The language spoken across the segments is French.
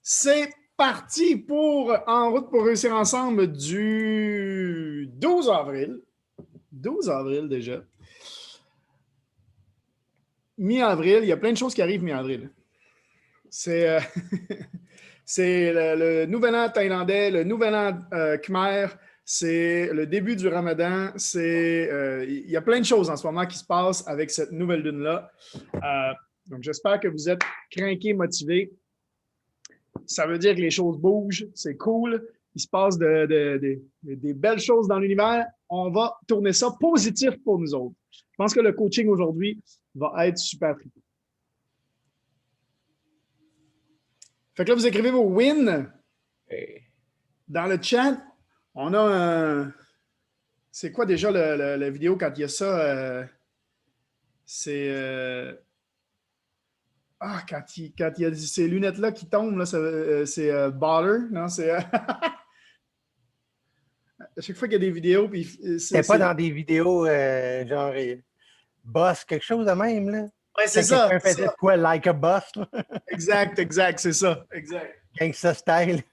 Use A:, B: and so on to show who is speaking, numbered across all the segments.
A: C'est parti pour En route pour réussir ensemble du 12 avril. 12 avril déjà. Mi-avril, il y a plein de choses qui arrivent mi-avril. C'est c'est le nouvel an thaïlandais, le nouvel an khmer, c'est le début du ramadan. Il y a plein de choses en ce moment qui se passent avec cette nouvelle lune-là. Donc, j'espère que vous êtes crinqués, motivés. Ça veut dire que les choses bougent, c'est cool. Il se passe des belles choses dans l'univers. On va tourner ça positif pour nous autres. Je pense que le coaching aujourd'hui va être super trippant. Fait que là, vous écrivez vos wins dans le chat. On a un... C'est quoi déjà la vidéo quand il y a ça? C'est... quand il y a ces lunettes-là qui tombent, là, c'est Baller, non? C'est... à chaque fois qu'il y a des vidéos, puis
B: c'est pas dans des vidéos genre boss, quelque chose de même, là.
A: Ouais, c'est ça.
B: Quelqu'un faisait quoi, like a boss, là?
A: Exact, c'est ça. Exact.
B: Gangsta style.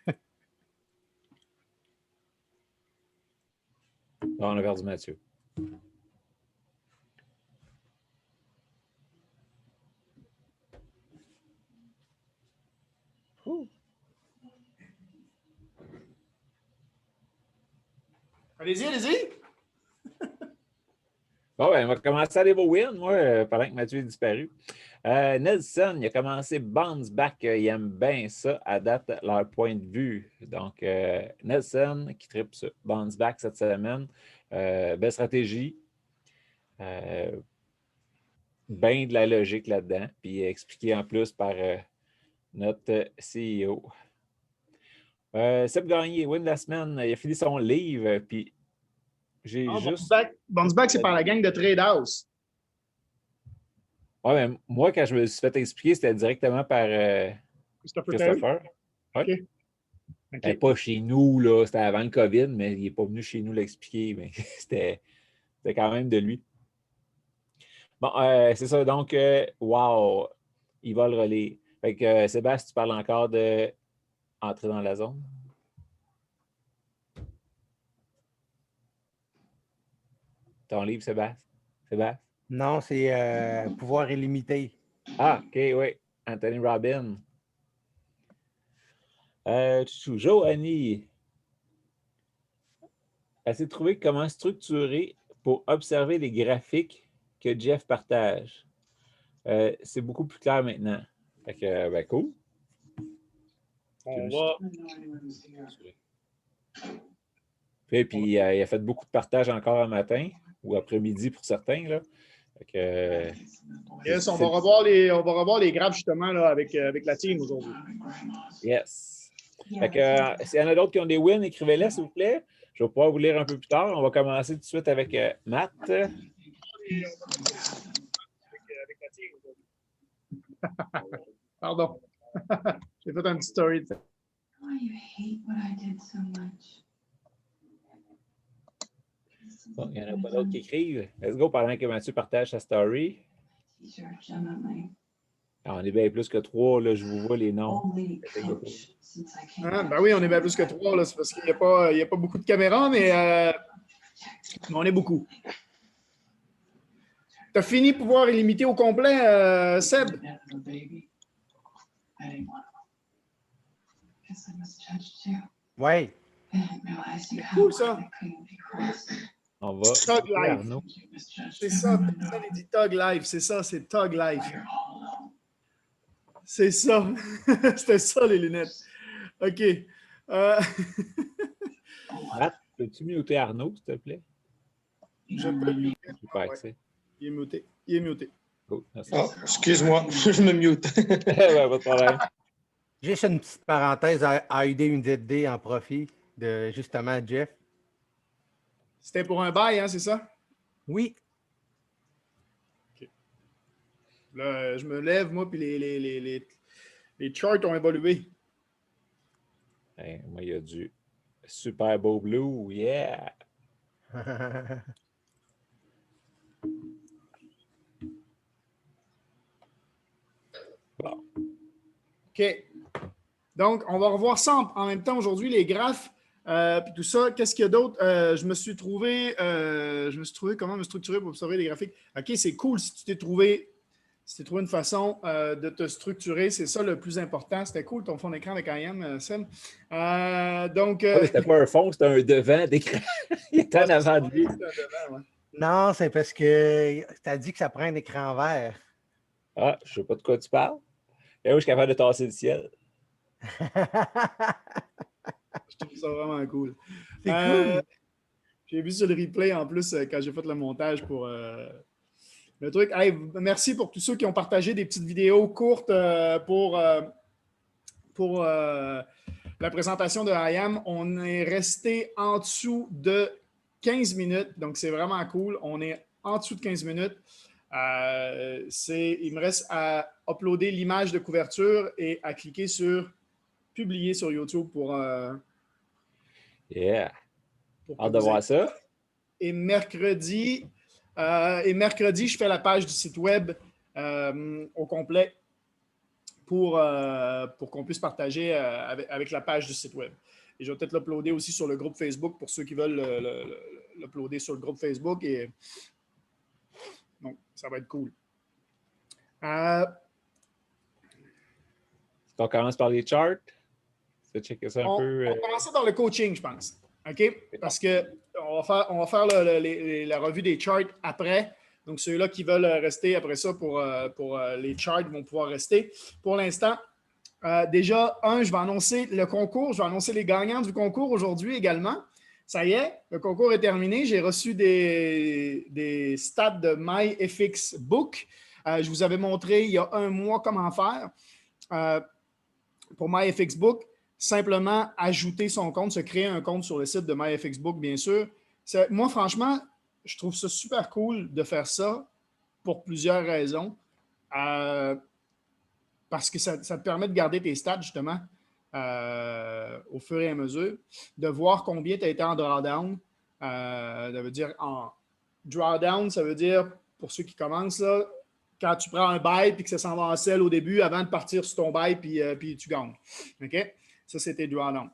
C: On a perdu Mathieu.
A: Allez-y, allez-y.
C: Bon, ben, on va commencer à aller vos wins, moi, pendant que Mathieu est disparu. Nelson, il a commencé Bounce Back. Il aime bien ça, à date, leur point de vue. Donc, Nelson qui tripe sur Bounce Back cette semaine. Belle stratégie. Bien de la logique là-dedans. Puis expliqué en plus par notre CEO. Seb Gagné, win de la semaine. Il a fini son livre. Puis j'ai juste.
A: Bounce Back, c'est par la gang de Trade House.
C: Oui, mais moi, quand je me suis fait expliquer, c'était directement par Christopher. Ouais. Okay. Pas chez nous, là. C'était avant le COVID, mais il n'est pas venu chez nous l'expliquer. Mais c'était quand même de lui. Bon, c'est ça. Donc, wow, il va le relais. Fait que, Sébastien, tu parles encore de entrer dans la zone? Ton livre, Sébastien?
B: Non, c'est pouvoir illimité.
C: Ah, OK, oui. Anthony Robbins. Joanie. Elle s'est trouvée comment structurer pour observer les graphiques que Jeff partage. C'est beaucoup plus clair maintenant. Fait que, ben, cool.
A: On va.
C: Puis il a fait beaucoup de partages encore un matin ou après-midi pour certains. Là. Fait que,
A: yes, on va revoir les graphes justement là, avec la team aujourd'hui.
C: Yes. Fait que, s'il y en a d'autres qui ont des wins, écrivez-les, s'il vous plaît. Je vais pouvoir vous lire un peu plus tard. On va commencer tout de suite avec Matt.
A: Avec la team aujourd'hui. Pardon. J'ai fait un petit story.
D: Oh, you hate what I did so much.
C: Bon, il n'y en a pas d'autres qui écrivent. Let's go pendant que Mathieu partage sa story. Ah, on est bien plus que 3, là, je vous vois les noms.
A: Ben oui, on est bien plus que 3, là, c'est parce qu'il n'y a pas beaucoup de caméras, mais on est beaucoup. Tu as fini pouvoir illimité au complet, Seb?
B: Oui.
A: C'est cool, ça.
C: On va.
A: Tug Life. C'est ça, personne dit Tug Life. C'est ça, c'est Tug Life. C'est ça. C'était ça, les lunettes. OK.
C: Matt, peux-tu muter Arnaud, s'il te plaît?
A: Je peux le muter.
C: Pas accès.
A: Il est muté. Il est muté.
C: Cool, merci.
E: Oh, excuse-moi, je me mute.
C: Ouais, pas de problème.
B: Juste une petite parenthèse à aider une ZD en profit de justement Jeff.
A: C'était pour un bail, hein, c'est ça?
B: Oui.
A: OK. Là, je me lève, moi, puis les charts ont évolué.
C: Hey, moi, il y a du Super Beau Blue, yeah! Bon.
A: OK. Donc, on va revoir ça en même temps aujourd'hui, les graphes, puis tout ça. Qu'est-ce qu'il y a d'autre? Je me suis trouvé comment me structurer pour observer les graphiques. OK, c'est cool si tu t'es trouvé une façon de te structurer. C'est ça le plus important. C'était cool ton fond d'écran avec IM, Sam.
C: C'était pas un fond, c'était un devant d'écran. Il était en avant de lui.
B: Non, c'est parce que tu as dit que ça prend un écran vert.
C: Ah, je sais pas de quoi tu parles. Et où je suis capable de tasser le ciel.
A: Je trouve ça vraiment cool.
B: C'est cool.
A: J'ai vu sur le replay en plus quand j'ai fait le montage pour le truc. Hey, merci pour tous ceux qui ont partagé des petites vidéos courtes pour la présentation de IAM. On est resté en dessous de 15 minutes, donc c'est vraiment cool. On est en dessous de 15 minutes. Il me reste à uploader l'image de couverture et à cliquer sur publier sur YouTube pour
C: hâte de voir ça.
A: Et mercredi, je fais la page du site web au complet pour qu'on puisse partager avec la page du site web. Et je vais peut-être l'uploader aussi sur le groupe Facebook pour ceux qui veulent l'uploader sur le groupe Facebook. Et donc, ça va être cool.
C: On commence par les charts. On
A: va commencer par le coaching, je pense. OK? Parce qu'on va faire la revue des charts après. Donc, ceux-là qui veulent rester après ça pour les charts vont pouvoir rester. Pour l'instant, déjà, je vais annoncer le concours. Je vais annoncer les gagnants du concours aujourd'hui également. Ça y est, le concours est terminé. J'ai reçu des stats de MyFX Book. Je vous avais montré il y a un mois comment faire. Pour MyFX Book, simplement ajouter son compte, se créer un compte sur le site de MyFX Book, bien sûr. Moi, franchement, je trouve ça super cool de faire ça pour plusieurs raisons. Parce que ça te permet de garder tes stats, justement, au fur et à mesure, de voir combien tu as été en drawdown. Ça veut dire en drawdown, ça veut dire, pour ceux qui commencent, là, quand tu prends un buy et que ça s'en va en sell au début avant de partir sur ton buy puis tu gagnes. OK? Ça, c'était drawdown.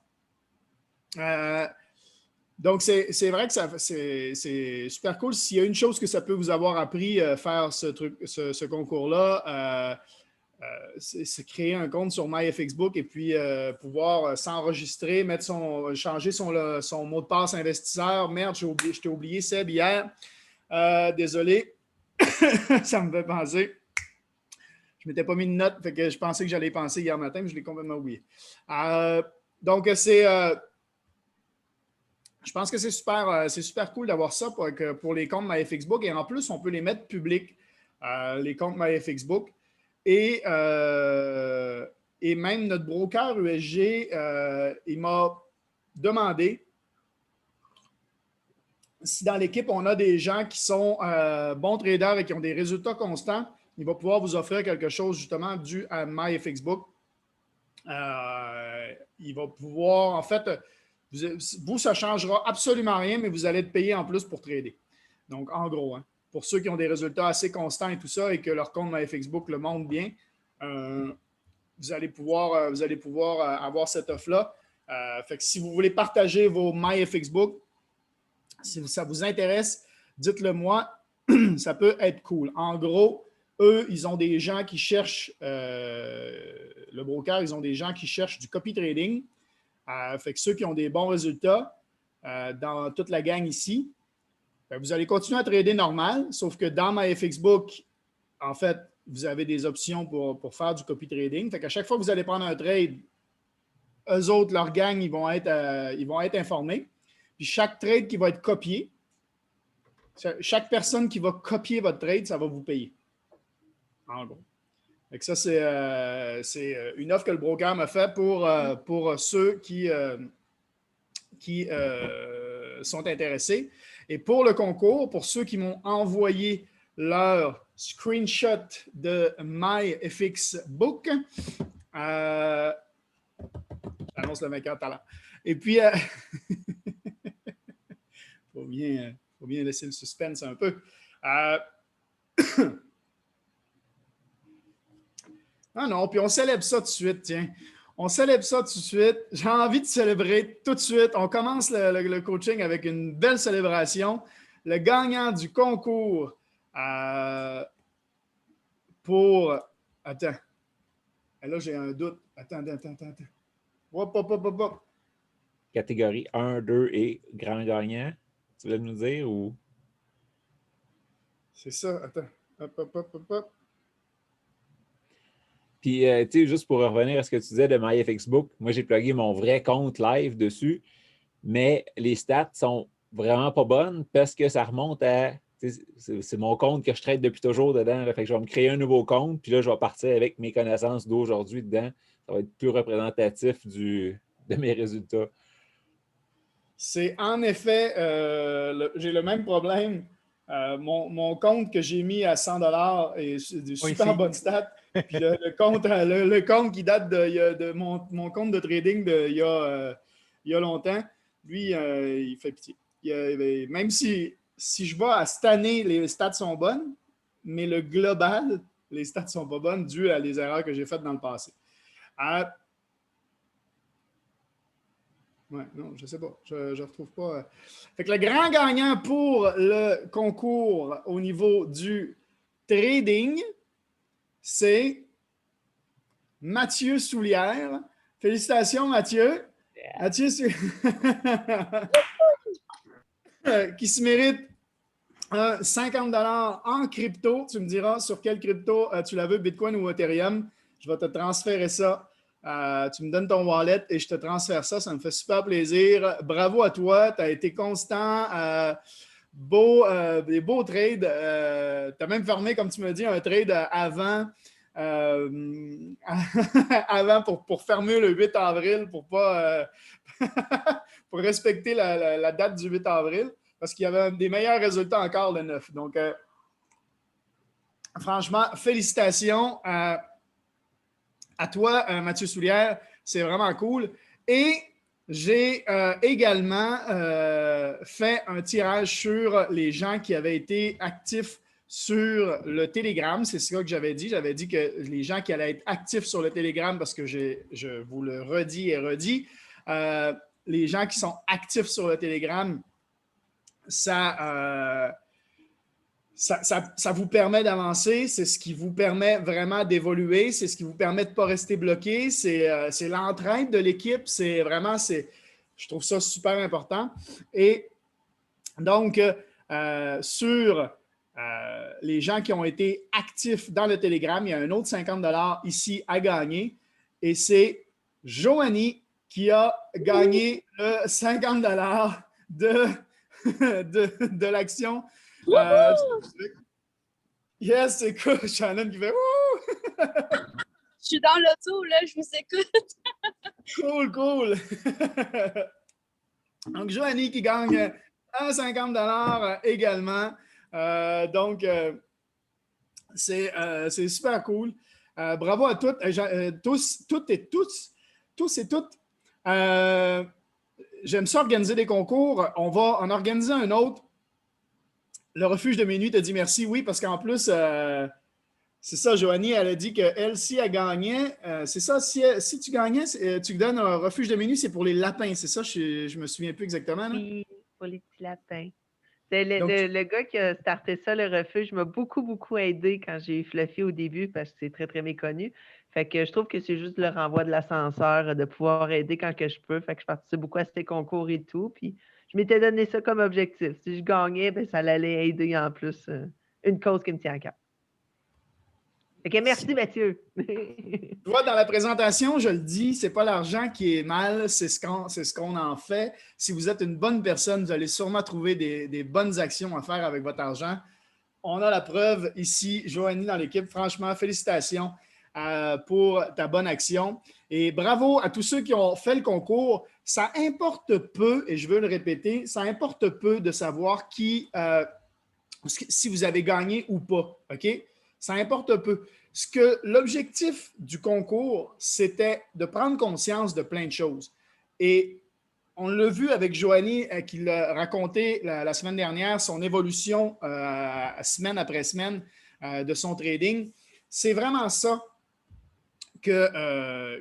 A: Donc, c'est vrai que c'est super cool. S'il y a une chose que ça peut vous avoir appris, faire ce concours-là, c'est créer un compte sur MyFXBook et puis pouvoir s'enregistrer, changer son mot de passe investisseur. Merde, je t'ai oublié, Seb, hier. Désolé. Ça me fait penser. Je ne m'étais pas mis de note, fait que je pensais que j'allais y penser hier matin, mais je l'ai complètement oublié. Donc, je pense que c'est super cool d'avoir ça pour les comptes MyFXBook. Et en plus, on peut les mettre publics, les comptes MyFXBook. Et même notre broker USG, il m'a demandé si dans l'équipe, on a des gens qui sont bons traders et qui ont des résultats constants, il va pouvoir vous offrir quelque chose justement dû à MyFXBook. Il va pouvoir, en fait, vous, ça ne changera absolument rien, mais vous allez être payé en plus pour trader. Donc, en gros, pour ceux qui ont des résultats assez constants et tout ça et que leur compte MyFXBook le montre bien, vous allez pouvoir avoir cette offre-là. Fait que si vous voulez partager vos MyFXBook, si ça vous intéresse, dites-le moi. Ça peut être cool. En gros, eux, ils ont des gens qui cherchent, le broker, ils ont des gens qui cherchent du copy trading. Fait que ceux qui ont des bons résultats dans toute la gang ici, vous allez continuer à trader normal, sauf que dans MyFXBook, en fait, vous avez des options pour faire du copy trading. Fait qu'à chaque fois que vous allez prendre un trade, eux autres, leur gang, ils vont être informés. Puis chaque trade qui va être copié, chaque personne qui va copier votre trade, ça va vous payer. En gros. Donc ça, c'est une offre que le broker m'a fait pour ceux qui sont intéressés. Et pour le concours, pour ceux qui m'ont envoyé leur screenshot de MyFXBook, j'annonce le vainqueur tout à l'heure. Et puis, faut bien laisser le suspense un peu. Non, puis on célèbre ça tout de suite, tiens. On célèbre ça tout de suite. J'ai envie de célébrer tout de suite. On commence le coaching avec une belle célébration. Le gagnant du concours pour... Attends. Là, j'ai un doute. Attends. Hop.
C: Catégorie 1, 2 et grand gagnant. Tu voulais nous dire ou...
A: C'est ça. Attends. Hop.
C: Puis, tu sais, juste pour revenir à ce que tu disais de MyFXBook, moi, j'ai plugué mon vrai compte live dessus, mais les stats sont vraiment pas bonnes parce que ça remonte à... C'est mon compte que je traite depuis toujours dedans. Là, fait que je vais me créer un nouveau compte, puis là, je vais partir avec mes connaissances d'aujourd'hui dedans. Ça va être plus représentatif de mes résultats.
A: C'est en effet, j'ai le même problème. Mon compte que j'ai mis à 100$ est de super bonne stat. Puis le compte qui date de mon compte de trading il y a longtemps, lui, il fait pitié. Même si je vois à cette année, les stats sont bonnes, mais le global, les stats ne sont pas bonnes dû à les erreurs que j'ai faites dans le passé. Ouais, non, je ne sais pas. Je ne retrouve pas. Fait que le grand gagnant pour le concours au niveau du trading, c'est Mathieu Soulière. Félicitations, Mathieu. Yeah. Mathieu qui se mérite 50$ en crypto. Tu me diras sur quel crypto tu la veux, Bitcoin ou Ethereum. Je vais te transférer ça. Tu me donnes ton wallet et je te transfère ça. Ça me fait super plaisir. Bravo à toi. Tu as été constant. Des beaux trades. Tu as même fermé, comme tu me dis, un trade avant pour fermer le 8 avril pour pas pour respecter la date du 8 avril parce qu'il y avait des meilleurs résultats encore le 9. Donc, franchement, félicitations à toi, Mathieu Soulière. C'est vraiment cool. Et j'ai également fait un tirage sur les gens qui avaient été actifs sur le Telegram. C'est ça que j'avais dit. J'avais dit que les gens qui allaient être actifs sur le Telegram, parce que je vous le redis et redis, les gens qui sont actifs sur le Telegram, ça vous permet d'avancer, c'est ce qui vous permet vraiment d'évoluer, c'est ce qui vous permet de ne pas rester bloqué, c'est l'entraide de l'équipe, je trouve ça super important. Et donc, sur les gens qui ont été actifs dans le Telegram, il y a un autre 50$ ici à gagner et c'est Joanie qui a gagné le 50$ de l'action. Yes, écoute, Shannon qui fait wouh!
F: Je suis dans l'auto, là, je vous écoute.
A: Cool. Donc, Joanie qui gagne un 50$ également. Donc, c'est super cool. Bravo à toutes et toutes. J'aime ça organiser des concours. On va en organiser un autre. Le refuge de minuit te dit merci. Oui, parce qu'en plus, c'est ça, Joanie, elle a dit qu'elle, si elle gagnait, c'est ça, si tu gagnais, tu donnes un refuge de minuit, c'est pour les lapins. C'est ça, je me souviens plus exactement. Là.
G: Oui, pour les petits lapins. Le gars qui a starté ça, le refuge, m'a beaucoup aidé quand j'ai fluffé au début parce que c'est très, très méconnu. Fait que je trouve que c'est juste le renvoi de l'ascenseur, de pouvoir aider quand que je peux. Fait que je participe beaucoup à ces concours et tout. Puis je m'étais donné ça comme objectif. Si je gagnais, ben, ça allait aider en plus une cause qui me tient à cœur. Fait que merci, Mathieu.
A: Tu vois, dans la présentation, je le dis, c'est pas l'argent qui est mal, c'est ce qu'on en fait. Si vous êtes une bonne personne, vous allez sûrement trouver des bonnes actions à faire avec votre argent. On a la preuve ici, Joanie dans l'équipe. Franchement, félicitations pour ta bonne action. Et bravo à tous ceux qui ont fait le concours. Ça importe peu, et je veux le répéter, ça importe peu de savoir si vous avez gagné ou pas. OK? Ça importe peu. L'objectif du concours, c'était de prendre conscience de plein de choses. Et on l'a vu avec Joanie qui l'a raconté la semaine dernière, son évolution semaine après semaine de son trading. C'est vraiment ça que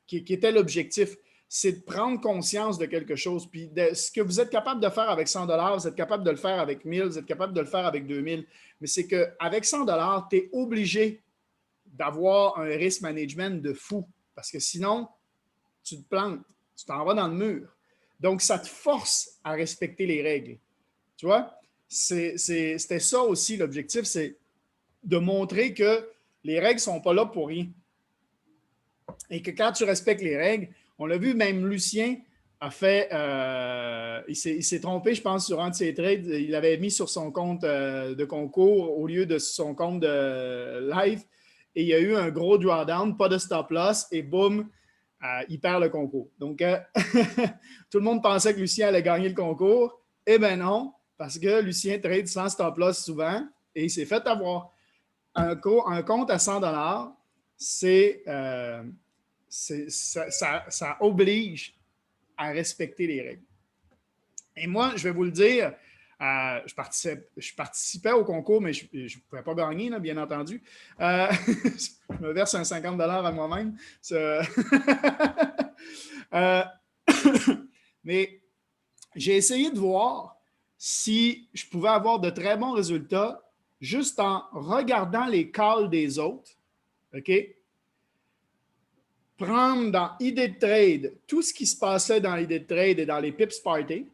A: qui était l'objectif. C'est de prendre conscience de quelque chose. Puis ce que vous êtes capable de faire avec 100 $, vous êtes capable de le faire avec 1000, vous êtes capable de le faire avec 2000. Mais c'est qu'avec 100 $, tu es obligé d'avoir un risk management de fou. Parce que sinon, tu te plantes, tu t'en vas dans le mur. Donc, ça te force à respecter les règles. Tu vois? C'était ça aussi l'objectif, c'est de montrer que les règles ne sont pas là pour rien. Et que quand tu respectes les règles, on l'a vu, même Lucien a fait, il s'est trompé, je pense, sur un de ses trades. Il l'avait mis sur son compte de concours au lieu de son compte de live. Et il y a eu un gros drawdown, pas de stop loss, et boum, il perd le concours. Donc, tout le monde pensait que Lucien allait gagner le concours. Eh bien non, parce que Lucien trade sans stop loss souvent et il s'est fait avoir. Un compte à 100 $, ça oblige à respecter les règles. Et moi, je vais vous le dire, je participais au concours, mais je ne pouvais pas gagner, là, bien entendu. Je me verse un 50 $ à moi-même. Mais j'ai essayé de voir si je pouvais avoir de très bons résultats juste en regardant les calls des autres. OK? Prendre dans idée de trade tout ce qui se passait dans l'idée de trade et dans les pips party.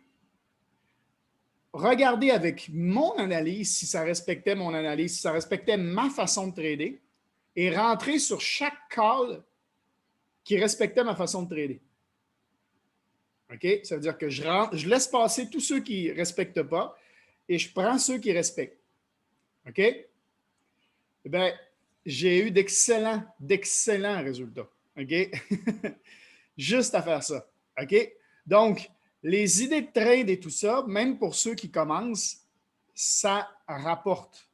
A: Regarder avec mon analyse si ça respectait mon analyse, si ça respectait ma façon de trader et rentrer sur chaque call qui respectait ma façon de trader. OK? Ça veut dire que je laisse passer tous ceux qui ne respectent pas et je prends ceux qui respectent. OK? Eh bien, j'ai eu d'excellents résultats. OK? Juste à faire ça. OK? Donc, les idées de trade et tout ça, même pour ceux qui commencent, ça rapporte.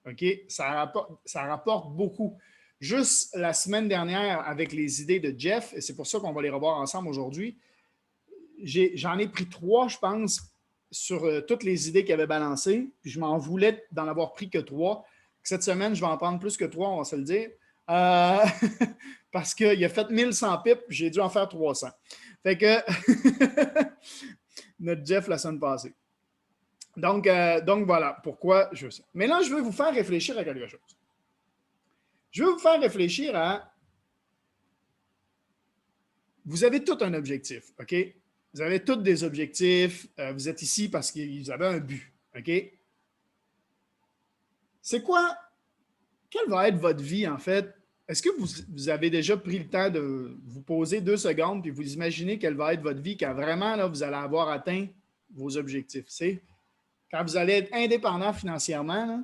A: OK? Ça rapporte beaucoup. Juste la semaine dernière, avec les idées de Jeff, et c'est pour ça qu'on va les revoir ensemble aujourd'hui, j'en ai pris 3, je pense, sur toutes les idées qu'il avait balancées. Puis je m'en voulais d'en avoir pris que 3. Cette semaine, je vais en prendre plus que 3, on va se le dire. Parce qu'il a fait 1100 pips, puis j'ai dû en faire 300. Fait que notre Jeff la semaine passée. Donc voilà pourquoi je veux ça. Mais là, je veux vous faire réfléchir à quelque chose. Je veux vous faire réfléchir à... Vous avez tout un objectif, OK? Vous avez tous des objectifs. Vous êtes ici parce que vous avez un but, OK? C'est quoi? Quelle va être votre vie, en fait? Est-ce que vous avez déjà pris le temps de vous poser 2 secondes et vous imaginez quelle va être votre vie quand vraiment là, vous allez avoir atteint vos objectifs? C'est quand vous allez être indépendant financièrement, là,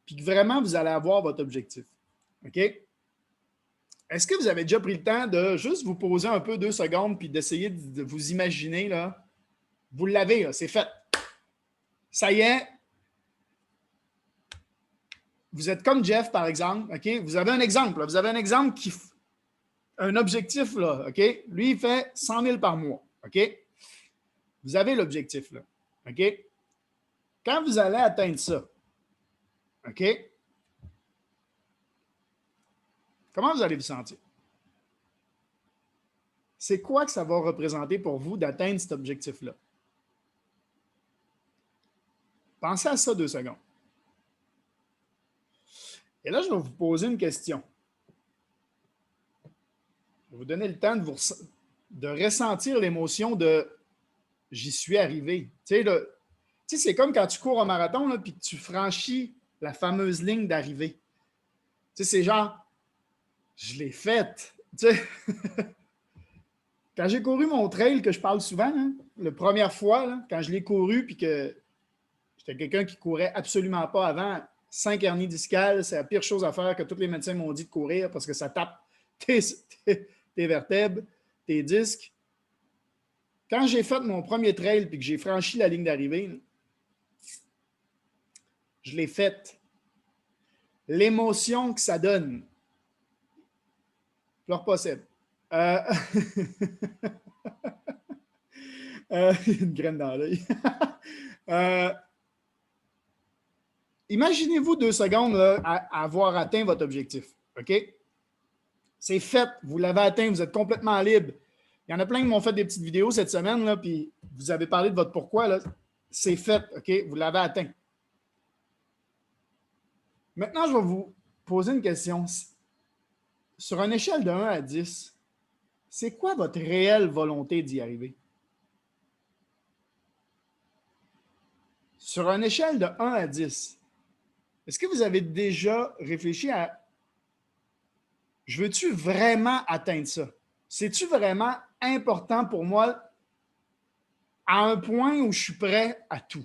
A: puis que vraiment vous allez avoir votre objectif. OK? Est-ce que vous avez déjà pris le temps de juste vous poser un peu 2 secondes puis d'essayer de vous imaginer, là? Vous l'avez, là, c'est fait. Ça y est. Vous êtes comme Jeff, par exemple, OK? Vous avez un exemple, là. Vous avez un exemple un objectif, là, OK? Lui, il fait 100 000 par mois, OK? Vous avez l'objectif, là, OK? Quand vous allez atteindre ça, OK? Comment vous allez vous sentir? C'est quoi que ça va représenter pour vous d'atteindre cet objectif-là? Pensez à ça 2 secondes. Et là, je vais vous poser une question. Je vais vous donner le temps de ressentir l'émotion de « j'y suis arrivé ». Tu sais, c'est comme quand tu cours un marathon là, puis que tu franchis la fameuse ligne d'arrivée. Tu sais, c'est genre « je l'ai faite ». Tu sais, quand j'ai couru mon trail, que je parle souvent, là, la première fois, là, quand je l'ai couru puis que j'étais quelqu'un qui courait absolument pas avant, 5 hernies discales, c'est la pire chose à faire que tous les médecins m'ont dit de courir parce que ça tape tes vertèbres, tes disques. Quand j'ai fait mon premier trail et que j'ai franchi la ligne d'arrivée, je l'ai faite. L'émotion que ça donne. Pleure pas, Seb. Une graine dans l'œil. Imaginez-vous 2 secondes là, à avoir atteint votre objectif. OK? C'est fait. Vous l'avez atteint. Vous êtes complètement libre. Il y en a plein qui m'ont fait des petites vidéos cette semaine, là, puis vous avez parlé de votre pourquoi. Là. C'est fait. OK? Vous l'avez atteint. Maintenant, je vais vous poser une question. Sur une échelle de 1 à 10, c'est quoi votre réelle volonté d'y arriver? Sur une échelle de 1 à 10, est-ce que vous avez déjà réfléchi à je veux-tu vraiment atteindre ça? C'est-tu vraiment important pour moi à un point où je suis prêt à tout?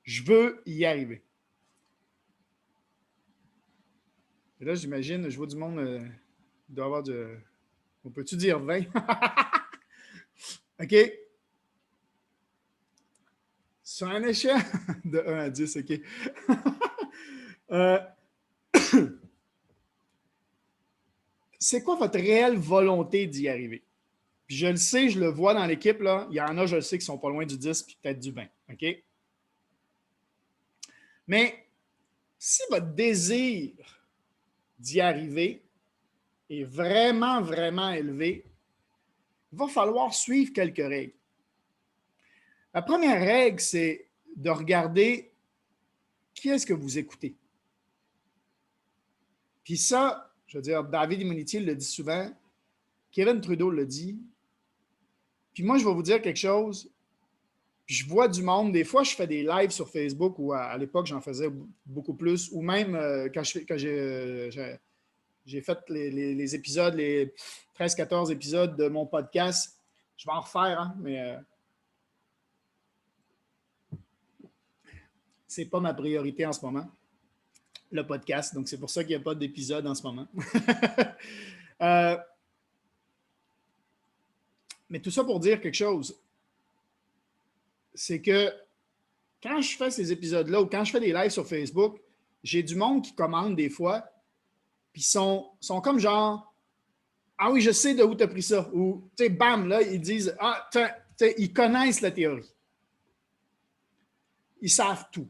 A: Je veux y arriver. Et là, j'imagine, je vois du monde, il doit avoir on peut-tu dire 20? OK. Sur une échelle de 1 à 10, OK. C'est quoi votre réelle volonté d'y arriver? Puis je le sais, je le vois dans l'équipe, là. Il y en a, je le sais, qui sont pas loin du 10 puis peut-être du 20. OK? Mais si votre désir d'y arriver est vraiment, vraiment élevé, il va falloir suivre quelques règles. La première règle, c'est de regarder qui est-ce que vous écoutez. Puis ça, je veux dire, David Immonitier le dit souvent, Kevin Trudeau le dit. Puis moi, je vais vous dire quelque chose. Puis je vois du monde. Des fois, je fais des lives sur Facebook ou à l'époque, j'en faisais beaucoup plus. Ou même quand j'ai fait les épisodes, les 13-14 épisodes de mon podcast. Je vais en refaire, hein, mais ce n'est pas ma priorité en ce moment, le podcast. Donc, c'est pour ça qu'il n'y a pas d'épisode en ce moment. Mais tout ça pour dire quelque chose. C'est que quand je fais ces épisodes-là ou quand je fais des lives sur Facebook, j'ai du monde qui commande des fois, puis sont comme genre « Ah oui, je sais de où tu as pris ça. » Ou, tu sais, bam, là, ils disent « Ah, ils connaissent la théorie. Ils savent tout.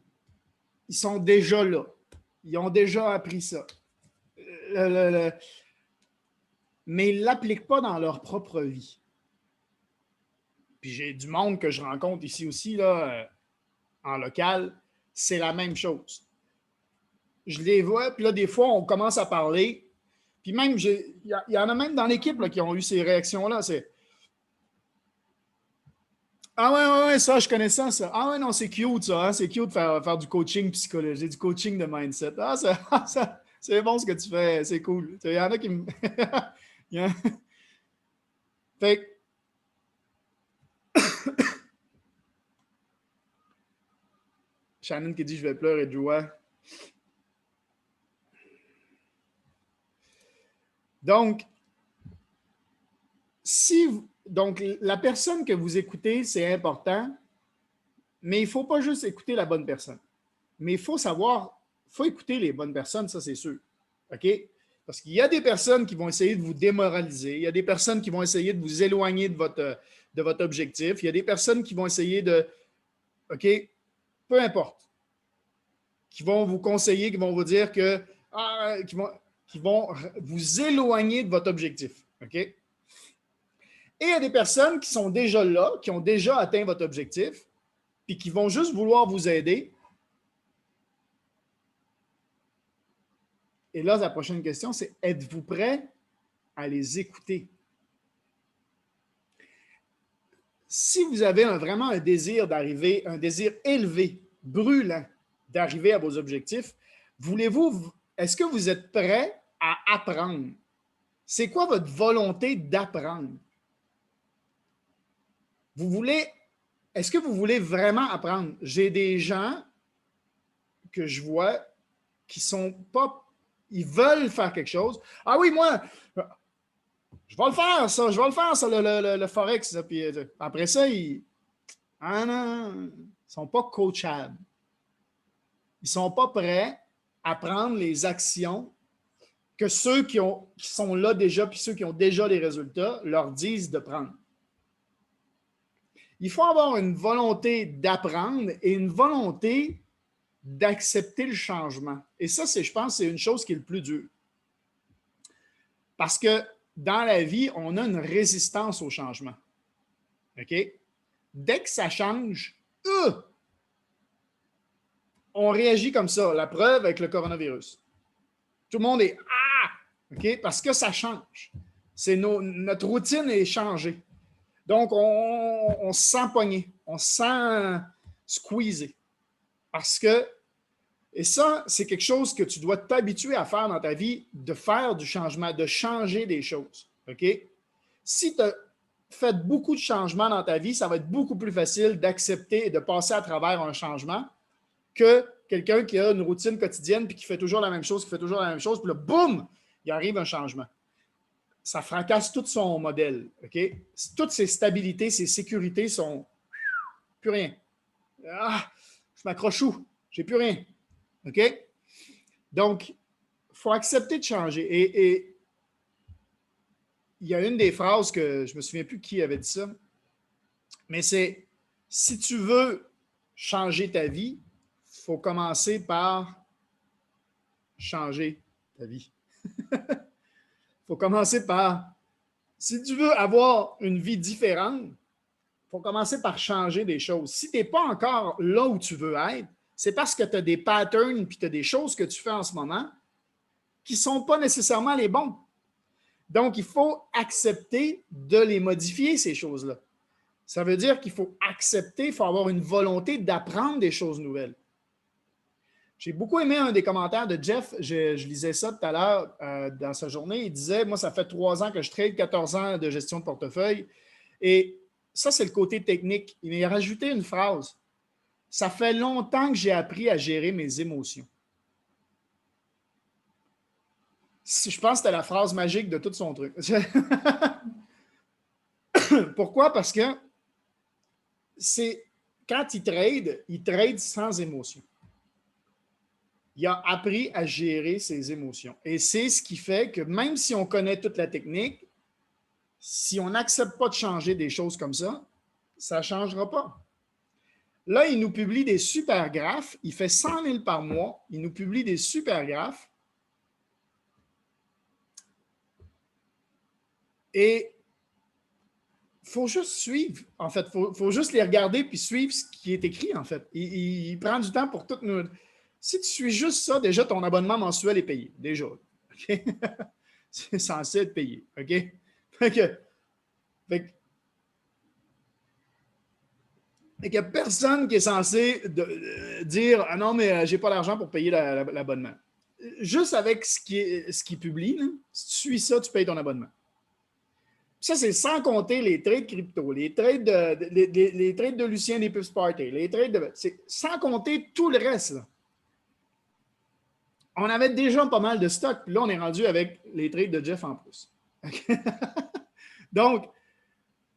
A: Ils sont déjà là. Ils ont déjà appris ça. » Mais ils ne l'appliquent pas dans leur propre vie. Puis j'ai du monde que je rencontre ici aussi, là, en local, c'est la même chose. Je les vois, puis là, des fois, on commence à parler, puis même, il y en a même dans l'équipe là, qui ont eu ces réactions-là, c'est « Ah ouais, ça, je connais ça. Ah ouais, non, c'est cute, ça. Hein? C'est cute de faire du coaching psychologique, du coaching de mindset. Ah, ça c'est bon ce que tu fais, c'est cool. » Il y en a qui me... Fait que Shannon qui dit « Je vais pleurer de joie. » Donc, la personne que vous écoutez, c'est important, mais il ne faut pas juste écouter la bonne personne. Mais il faut écouter les bonnes personnes, ça c'est sûr. OK? Parce qu'il y a des personnes qui vont essayer de vous démoraliser, il y a des personnes qui vont essayer de vous éloigner de votre objectif, il y a des personnes qui vont essayer de... OK? Peu importe. Qui vont vous conseiller, qui vont vous dire que... qui vont vous éloigner de votre objectif. OK? Et il y a des personnes qui sont déjà là, qui ont déjà atteint votre objectif, puis qui vont juste vouloir vous aider. Et là, la prochaine question, c'est êtes-vous prêt à les écouter? Si vous avez vraiment un désir d'arriver, un désir élevé, brûlant, d'arriver à vos objectifs, est-ce que vous êtes prêt à apprendre? C'est quoi votre volonté d'apprendre? Est-ce que vous voulez vraiment apprendre? J'ai des gens que je vois qui sont pas, ils veulent faire quelque chose. Ah oui, moi, je vais le faire, ça, le Forex. Ça. Puis, après ça, ils ne sont pas coachables. Ils ne sont pas prêts à prendre les actions que ceux qui sont là déjà, puis ceux qui ont déjà les résultats, leur disent de prendre. Il faut avoir une volonté d'apprendre et une volonté d'accepter le changement. Et ça, je pense, c'est une chose qui est le plus dur. Parce que dans la vie, on a une résistance au changement. OK? Dès que ça change, on réagit comme ça. La preuve avec le coronavirus. Tout le monde est « Ah! » OK? Parce que ça change. Notre routine est changée. Donc, on se sent pogné. On se sent squeezé. Parce que, et ça, c'est quelque chose que tu dois t'habituer à faire dans ta vie, de faire du changement, de changer des choses. OK? Si tu as fait beaucoup de changements dans ta vie, ça va être beaucoup plus facile d'accepter et de passer à travers un changement que quelqu'un qui a une routine quotidienne puis qui fait toujours la même chose, puis là, boum, il arrive un changement. Ça fracasse tout son modèle. OK? Toutes ses stabilités, ses sécurités sont plus rien. Ah, je m'accroche où? J'ai plus rien. OK? Donc, il faut accepter de changer. Et il y a une des phrases que je ne me souviens plus qui avait dit ça, mais c'est si tu veux changer ta vie, il faut commencer par changer ta vie. Il faut commencer par, si tu veux avoir une vie différente, il faut commencer par changer des choses. Si tu n'es pas encore là où tu veux être, c'est parce que tu as des patterns et tu as des choses que tu fais en ce moment qui ne sont pas nécessairement les bons. Donc, il faut accepter de les modifier, ces choses-là. Ça veut dire qu'il faut accepter, il faut avoir une volonté d'apprendre des choses nouvelles. J'ai beaucoup aimé un des commentaires de Jeff, je lisais ça tout à l'heure dans sa journée, il disait, moi, ça fait 3 ans que je trade, 14 ans de gestion de portefeuille, et ça, c'est le côté technique. Il m'a rajouté une phrase. Ça fait longtemps que j'ai appris à gérer mes émotions. Je pense que c'était la phrase magique de tout son truc. Pourquoi? Parce que quand il trade sans émotion. Il a appris à gérer ses émotions. Et c'est ce qui fait que même si on connaît toute la technique, si on n'accepte pas de changer des choses comme ça, ça ne changera pas. Là, il nous publie des super graphes. Il fait 100 000 par mois. Il nous publie des super graphes. Et il faut juste suivre, en fait. Il faut juste les regarder puis suivre ce qui est écrit, en fait. Il prend du temps pour tout nous... Si tu suis juste ça, déjà, ton abonnement mensuel est payé. Déjà. OK? C'est censé être payé. OK? Fait que il n'y a personne qui est censé dire « Ah non, mais j'ai pas l'argent pour payer l'abonnement. » Juste avec ce qui publie, là, si tu suis ça, tu payes ton abonnement. Ça, c'est sans compter les trades crypto, les trades de Lucien des Puffs Party, les trades c'est sans compter tout le reste. Là. On avait déjà pas mal de stock, puis là, on est rendu avec les trades de Jeff en plus. Okay? Donc,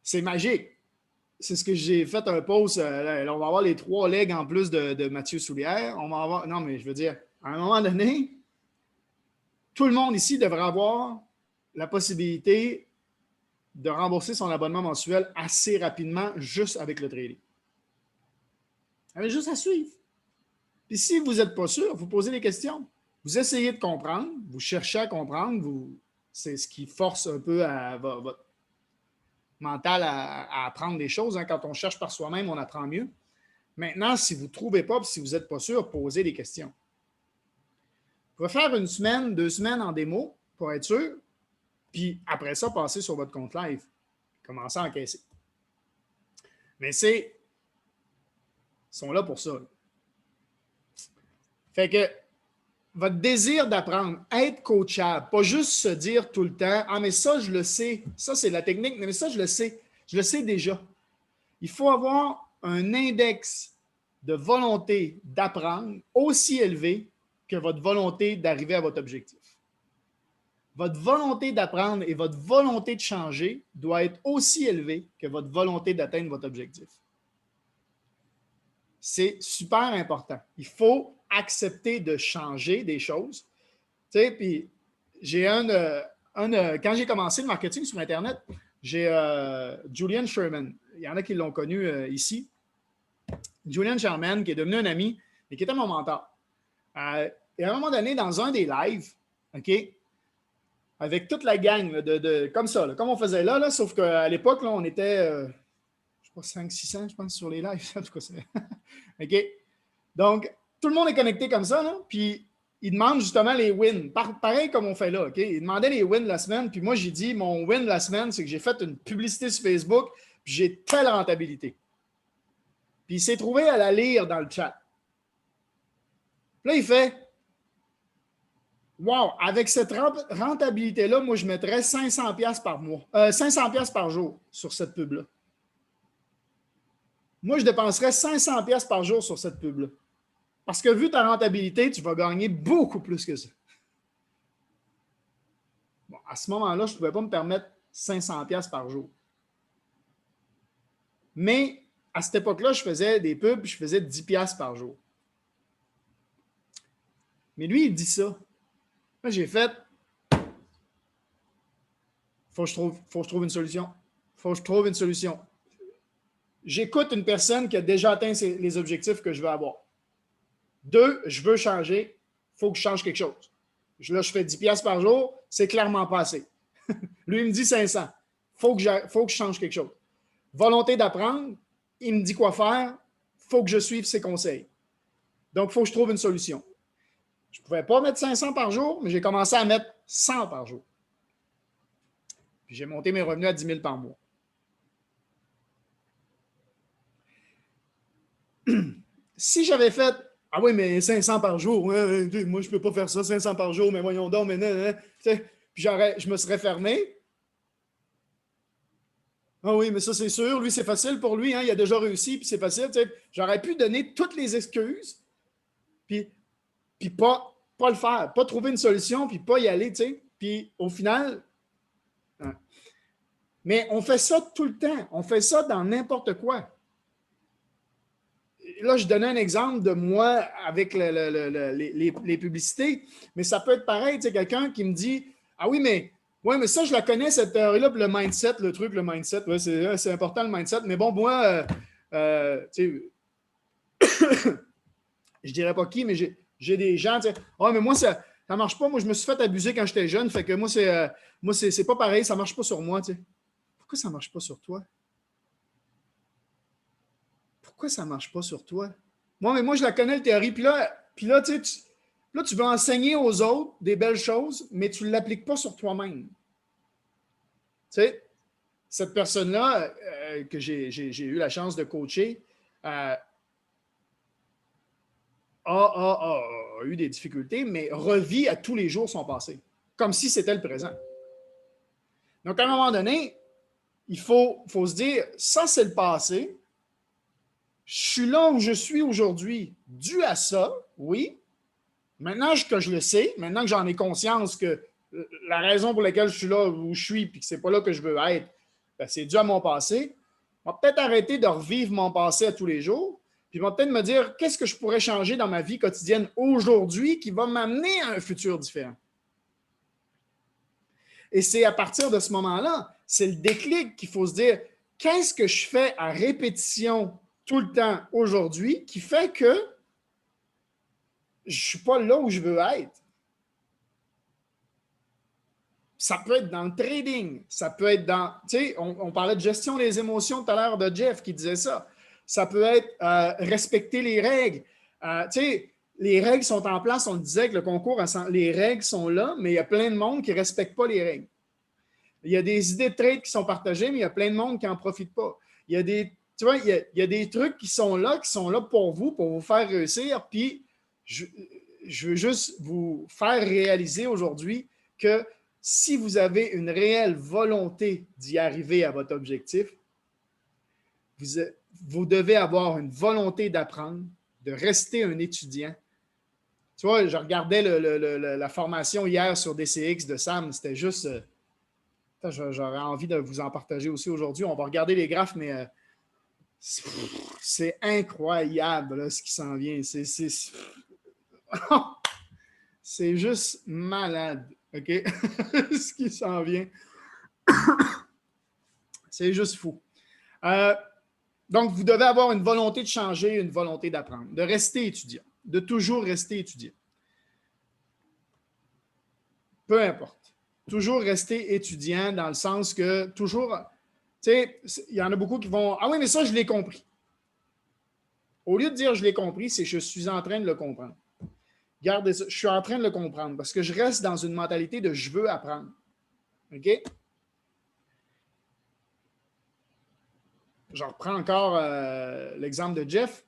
A: c'est magique. C'est ce que j'ai fait un post. Là, on va avoir les 3 legs en plus de Mathieu Soulière. On va avoir. Non, mais je veux dire, à un moment donné, tout le monde ici devrait avoir la possibilité de rembourser son abonnement mensuel assez rapidement juste avec le trading. Il y avait juste à suivre. Puis si vous n'êtes pas sûr, vous posez des questions. Vous essayez de comprendre, vous cherchez à comprendre, c'est ce qui force un peu à votre mental à apprendre des choses. Hein. Quand on cherche par soi-même, on apprend mieux. Maintenant, si vous ne trouvez pas, si vous n'êtes pas sûr, posez des questions. Vous pouvez faire 1 semaine, 2 semaines en démo pour être sûr, puis après ça, passer sur votre compte live. Commencez à encaisser. Mais ils sont là pour ça. Là. Fait que votre désir d'apprendre, être coachable, pas juste se dire tout le temps « Ah, mais ça, je le sais. Ça, c'est la technique, mais ça, je le sais. Je le sais déjà. » Il faut avoir un index de volonté d'apprendre aussi élevé que votre volonté d'arriver à votre objectif. Votre volonté d'apprendre et votre volonté de changer doit être aussi élevée que votre volonté d'atteindre votre objectif. C'est super important. Il faut accepter de changer des choses. Tu sais, puis j'ai quand j'ai commencé le marketing sur Internet, j'ai Julian Sherman. Il y en a qui l'ont connu ici. Julian Sherman, qui est devenu un ami et qui était mon mentor. Et à un moment donné, dans un des lives, OK, avec toute la gang, là, comme ça, là, comme on faisait là, sauf qu'à l'époque, là, on était, je sais pas, 500-600, je pense, sur les lives. En tout cas, c'est... OK? Donc, tout le monde est connecté comme ça, là, puis il demande justement les wins. Pareil comme on fait là, OK? Il demandait les wins de la semaine, puis moi, j'ai dit, mon win de la semaine, c'est que j'ai fait une publicité sur Facebook, puis j'ai telle rentabilité. Puis il s'est trouvé à la lire dans le chat. Puis là, il fait, wow, avec cette rentabilité-là, moi, je mettrais 500$ par mois, 500$ par jour sur cette pub-là. Moi, je dépenserais 500$ par jour sur cette pub-là. Parce que vu ta rentabilité, tu vas gagner beaucoup plus que ça. Bon, à ce moment-là, je ne pouvais pas me permettre 500$ par jour. Mais à cette époque-là, je faisais des pubs, je faisais 10$ par jour. Mais lui, il dit ça. Moi, j'ai fait, faut que je trouve une solution. Faut que je trouve une solution. J'écoute une personne qui a déjà atteint les objectifs que je veux avoir. 2, je veux changer. Il faut que je change quelque chose. Là, je fais 10$ par jour. C'est clairement pas assez. Lui, il me dit 500. Faut que je change quelque chose. Volonté d'apprendre. Il me dit quoi faire. Il faut que je suive ses conseils. Donc, il faut que je trouve une solution. Je ne pouvais pas mettre 500 par jour, mais j'ai commencé à mettre 100 par jour. Puis j'ai monté mes revenus à 10 000 par mois. Si j'avais fait, ah oui, mais 500 par jour, moi, je ne peux pas faire ça, 500 par jour, mais voyons donc, mais non, puis je me serais fermé. Ah oui, mais ça, c'est sûr, lui, c'est facile pour lui, hein, il a déjà réussi, puis c'est facile. J'aurais pu donner toutes les excuses, puis pas le faire, pas trouver une solution, puis pas y aller, tu sais. Puis au final, hein. Mais on fait ça tout le temps. On fait ça dans n'importe quoi. Là, je donnais un exemple de moi avec les publicités, mais ça peut être pareil, tu sais, quelqu'un qui me dit, ah oui, mais ça, je la connais, cette théorie-là, le mindset, le mindset, ouais, c'est important le mindset, mais bon, moi, tu sais, je dirais pas qui, mais j'ai des gens, tu sais, ah, mais moi, ça ne marche pas. Moi, je me suis fait abuser quand j'étais jeune. Fait que moi, c'est pas pareil. Ça ne marche pas sur moi, tu sais. Pourquoi ça ne marche pas sur toi? Pourquoi ça ne marche pas sur toi? Moi, je la connais, la théorie. Puis là, tu sais, tu veux enseigner aux autres des belles choses, mais tu ne l'appliques pas sur toi-même. Tu sais, cette personne-là que j'ai eu la chance de coacher, a eu des difficultés, mais revit à tous les jours son passé, comme si c'était le présent. Donc, à un moment donné, il faut se dire, ça, c'est le passé. Je suis là où je suis aujourd'hui dû à ça, oui. Maintenant que je le sais, maintenant que j'en ai conscience que la raison pour laquelle je suis là où je suis et que ce n'est pas là que je veux être, ben, c'est dû à mon passé. Je vais peut-être arrêter de revivre mon passé à tous les jours. Puis il va peut-être me dire qu'est-ce que je pourrais changer dans ma vie quotidienne aujourd'hui qui va m'amener à un futur différent. Et c'est à partir de ce moment-là, c'est le déclic qu'il faut se dire qu'est-ce que je fais à répétition tout le temps aujourd'hui qui fait que je ne suis pas là où je veux être. Ça peut être dans le trading, ça peut être dans, tu sais, on parlait de gestion des émotions tout à l'heure de Jeff qui disait ça. Ça peut être respecter les règles. Tu sais, les règles sont en place. On disait que le concours, les règles sont là, mais il y a plein de monde qui ne respecte pas les règles. Il y a des idées de trade qui sont partagées, mais il y a plein de monde qui n'en profite pas. Il y a des, tu vois, il y a des trucs qui sont là pour vous faire réussir. Puis, je veux juste vous faire réaliser aujourd'hui que si vous avez une réelle volonté d'y arriver à votre objectif, vous devez avoir une volonté d'apprendre, de rester un étudiant. Tu vois, je regardais la formation hier sur DCX de Sam, c'était juste... j'aurais envie de vous en partager aussi aujourd'hui. On va regarder les graphes, mais c'est incroyable là, ce qui s'en vient. C'est juste malade, OK? Ce qui s'en vient. C'est juste fou. Donc, vous devez avoir une volonté de changer, une volonté d'apprendre, de rester étudiant, de toujours rester étudiant. Peu importe. toujours rester étudiant dans le sens que toujours, tu sais, il y en a beaucoup qui vont « Ah oui, mais ça, je l'ai compris. » Au lieu de dire « je l'ai compris », c'est « je suis en train de le comprendre ». Gardez ça, je suis en train de le comprendre parce que je reste dans une mentalité de « je veux apprendre ». OK? Je reprends encore l'exemple de Jeff.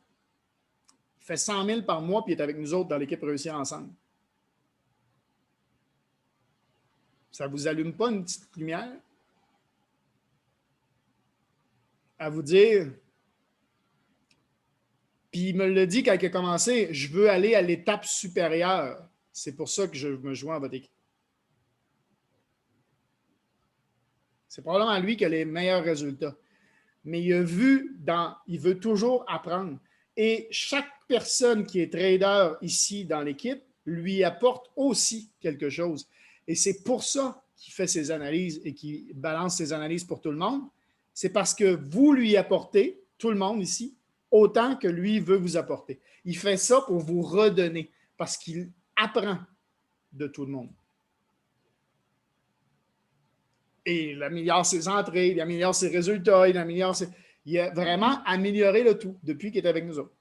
A: Il fait 100 000 par mois puis il est avec nous autres dans l'équipe Réussir ensemble. Ça ne vous allume pas une petite lumière à vous dire, puis il me l'a dit quand il a commencé, je veux aller à l'étape supérieure. C'est pour ça que je me joins à votre équipe. C'est probablement lui qui a les meilleurs résultats. Mais il a vu il veut toujours apprendre. Et chaque personne qui est trader ici dans l'équipe lui apporte aussi quelque chose. Et c'est pour ça qu'il fait ses analyses et qu'il balance ses analyses pour tout le monde. C'est parce que vous lui apportez, tout le monde ici, autant que lui veut vous apporter. Il fait ça pour vous redonner parce qu'il apprend de tout le monde. Et il améliore ses entrées, il améliore ses résultats, il a vraiment amélioré le tout depuis qu'il est avec nous autres.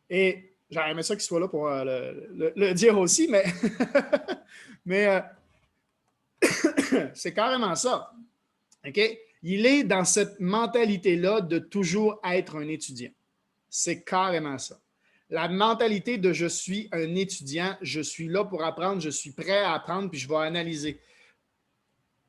A: Et j'aurais aimé ça qu'il soit là pour le dire aussi, mais, mais c'est carrément ça. OK? Il est dans cette mentalité-là de toujours être un étudiant. C'est carrément ça. La mentalité de je suis un étudiant, je suis là pour apprendre, je suis prêt à apprendre, puis je vais analyser.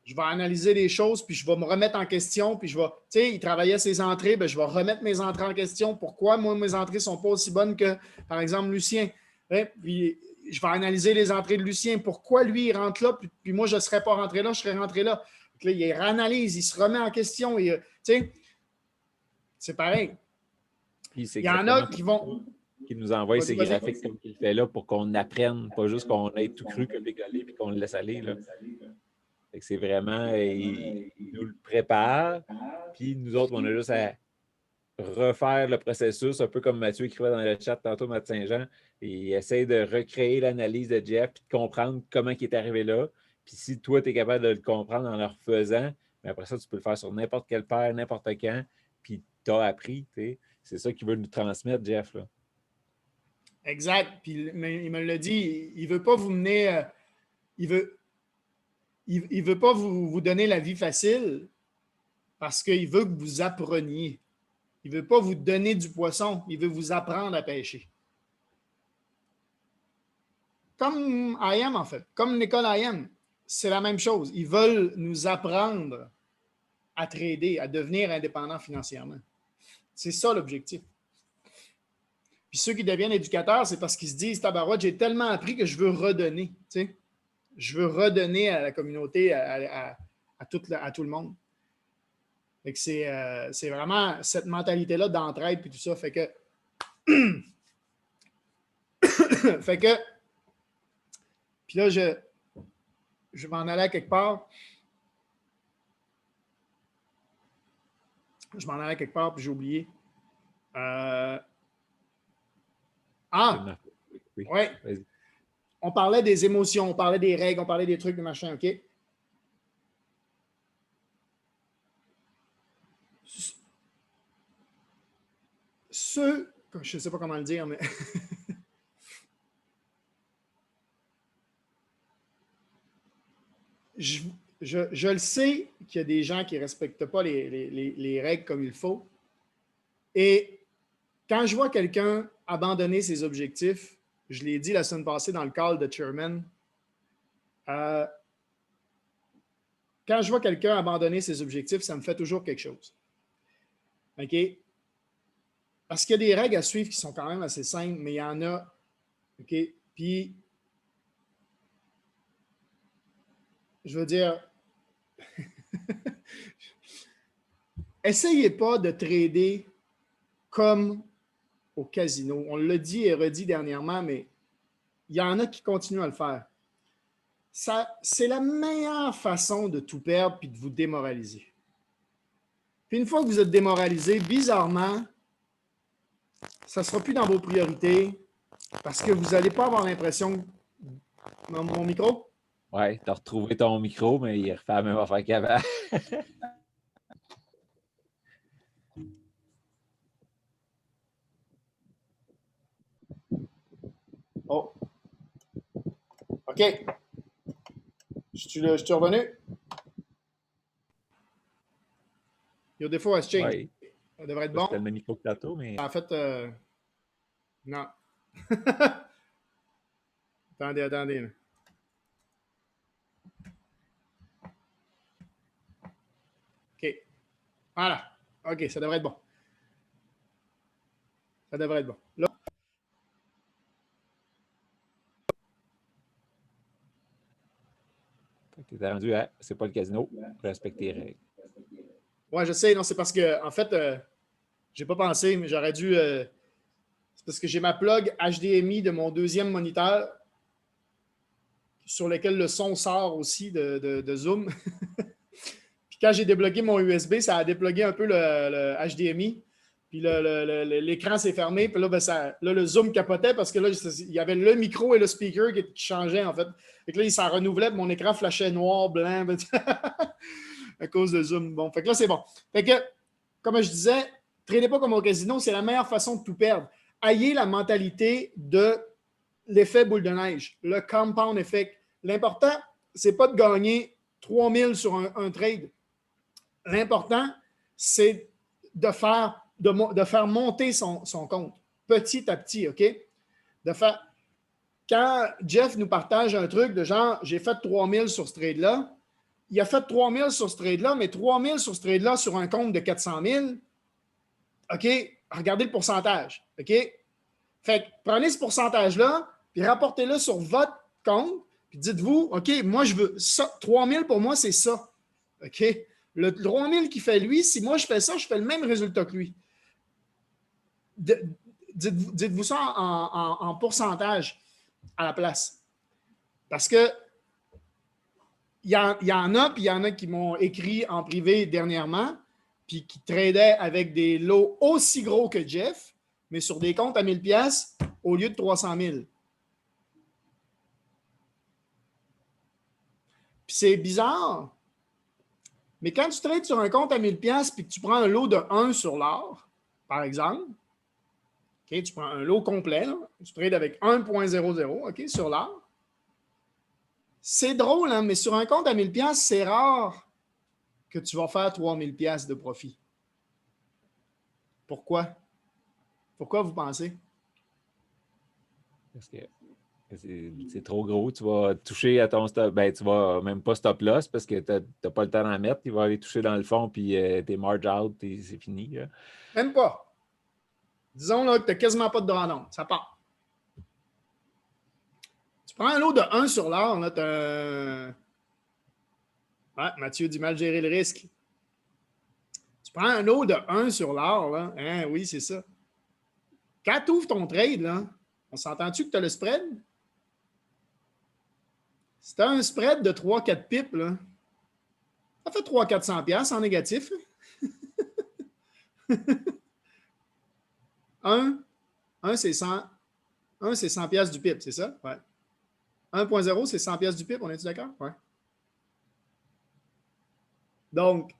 A: Je vais analyser les choses, puis je vais me remettre en question, puis je vais, tu sais, il travaillait ses entrées, bien, je vais remettre mes entrées en question. Pourquoi, moi, mes entrées ne sont pas aussi bonnes que, par exemple, Lucien? Hein? Puis je vais analyser les entrées de Lucien. Pourquoi lui, il rentre là, puis moi, je ne serais pas rentré là, je serais rentré là. Puis là, il réanalyse, il se remet en question. Tu sais, c'est pareil.
C: Puis
A: il y en a qui vont...
C: Qui nous envoie ces graphiques comme il fait là pour qu'on apprenne, pas juste qu'on ait tout cru comme égalé puis qu'on le laisse aller. Là. C'est vraiment, il nous le prépare, puis nous autres, on a juste à refaire le processus, un peu comme Mathieu écrivait dans le chat tantôt, Matt Saint-Jean, et il essaie de recréer l'analyse de Jeff, puis de comprendre comment il est arrivé là. Puis si toi, tu es capable de le comprendre en le refaisant, mais après ça, tu peux le faire sur n'importe quel paire, n'importe quand, puis tu as appris. C'est ça qu'il veut nous transmettre, Jeff. Là.
A: Exact. Puis il me l'a dit, il ne veut pas vous mener... il veut pas vous donner la vie facile parce qu'il veut que vous appreniez. Il ne veut pas vous donner du poisson, il veut vous apprendre à pêcher. Comme IM, en fait, comme l'école IM, c'est la même chose. Ils veulent nous apprendre à trader, à devenir indépendants financièrement. C'est ça l'objectif. Puis ceux qui deviennent éducateurs, c'est parce qu'ils se disent « Tabarouette, j'ai tellement appris que je veux redonner. » Tu sais? Je veux redonner à la communauté, à tout le monde. C'est vraiment cette mentalité-là d'entraide et tout ça. Fait que, puis là, je vais m'en aller à quelque part. Je m'en allais à quelque part, puis j'ai oublié.
C: Oui.
A: Ouais. On parlait des émotions, on parlait des règles, on parlait des trucs, des machins, OK? Je ne sais pas comment le dire, mais... je le sais qu'il y a des gens qui ne respectent pas les règles comme il faut. Et quand je vois quelqu'un abandonner ses objectifs, je l'ai dit la semaine passée dans le call de Chairman, quand je vois quelqu'un abandonner ses objectifs, ça me fait toujours quelque chose. OK? Parce qu'il y a des règles à suivre qui sont quand même assez simples, mais il y en a. OK? Puis, je veux dire, essayez pas de trader comme au casino. On l'a dit et redit dernièrement, mais il y en a qui continuent à le faire. C'est la meilleure façon de tout perdre puis de vous démoraliser. Puis une fois que vous êtes démoralisé, bizarrement, ça ne sera plus dans vos priorités parce que vous n'allez pas avoir l'impression... Mon micro?
C: Ouais, tu as retrouvé ton micro, mais il refait la même affaire qu'avant.
A: Oh. OK. Je suis revenu? Yo, des fois, elle se change.
C: Ouais.
A: Ça devrait être bon.
C: C'était le même micro que tantôt, mais...
A: En fait, non. Attendez. Là. OK. Voilà. OK, ça devrait être bon. Là.
C: Tu es rendu à c'est pas le casino, respecter les règles.
A: Ouais, je sais. Non, c'est parce que, en fait, j'ai pas pensé, mais j'aurais dû. C'est parce que j'ai ma plug HDMI de mon deuxième moniteur sur lequel le son sort aussi de Zoom. Puis quand j'ai débloqué mon USB, ça a déplugué un peu le HDMI. Puis l'écran s'est fermé. Puis là, le Zoom capotait parce que là, il y avait le micro et le speaker qui changeaient, en fait. Fait que là, il s'en renouvelait. Puis mon écran flashait noir, blanc, à cause de Zoom. Bon, fait que là, c'est bon. Fait que, comme je disais, tradez pas comme au casino, c'est la meilleure façon de tout perdre. Ayez la mentalité de l'effet boule de neige, le compound effect. L'important, c'est pas de gagner 3000 sur un trade. L'important, c'est de faire monter son compte petit à petit, OK? Quand Jeff nous partage un truc de genre, j'ai fait 3000 sur ce trade-là, il a fait 3000 sur ce trade-là, mais 3000 sur ce trade-là sur un compte de 400 000, OK? Regardez le pourcentage, OK? Fait que prenez ce pourcentage-là, puis rapportez-le sur votre compte, puis dites-vous, OK, moi, je veux ça. 3000 pour moi, c'est ça. OK? Le 3000 qui fait lui, si moi, je fais ça, je fais le même résultat que lui. Dites-vous ça en pourcentage à la place. Parce que il y en a qui m'ont écrit en privé dernièrement, puis qui tradaient avec des lots aussi gros que Jeff, mais sur des comptes à 1000 pièces au lieu de 300 000. Puis c'est bizarre, mais quand tu trades sur un compte à 1000 pièces puis que tu prends un lot de 1 sur l'or, par exemple, okay, tu prends un lot complet, là, tu trades avec 1.00 okay, sur l'or, c'est drôle, hein, mais sur un compte à 1000 pièces, c'est rare que tu vas faire 3000 pièces de profit. Pourquoi? Pourquoi vous pensez?
C: Parce que c'est trop gros. Tu vas toucher à ton stop. Ben, tu vas même pas stop loss parce que tu n'as pas le temps d'en mettre. Il va aller toucher dans le fond, puis t'es marge out, c'est fini. Là.
A: Même pas. Disons là, que tu n'as quasiment pas de drawdown. Ça part. Tu prends un lot de 1 sur l'or, là, tu as Ouais, Mathieu dit mal gérer le risque. Tu prends un lot de 1 sur l'or, là. Hein, oui, c'est ça. Quand tu ouvres ton trade, là, on s'entend-tu que tu as le spread? Si tu as un spread de 3-4 pips, là, ça fait 300-400$ en négatif. 1, c'est 100. 1, c'est 100$ du pip, c'est ça? Ouais. 1.0, c'est 100$ du pip, on est-tu d'accord? Ouais. Donc,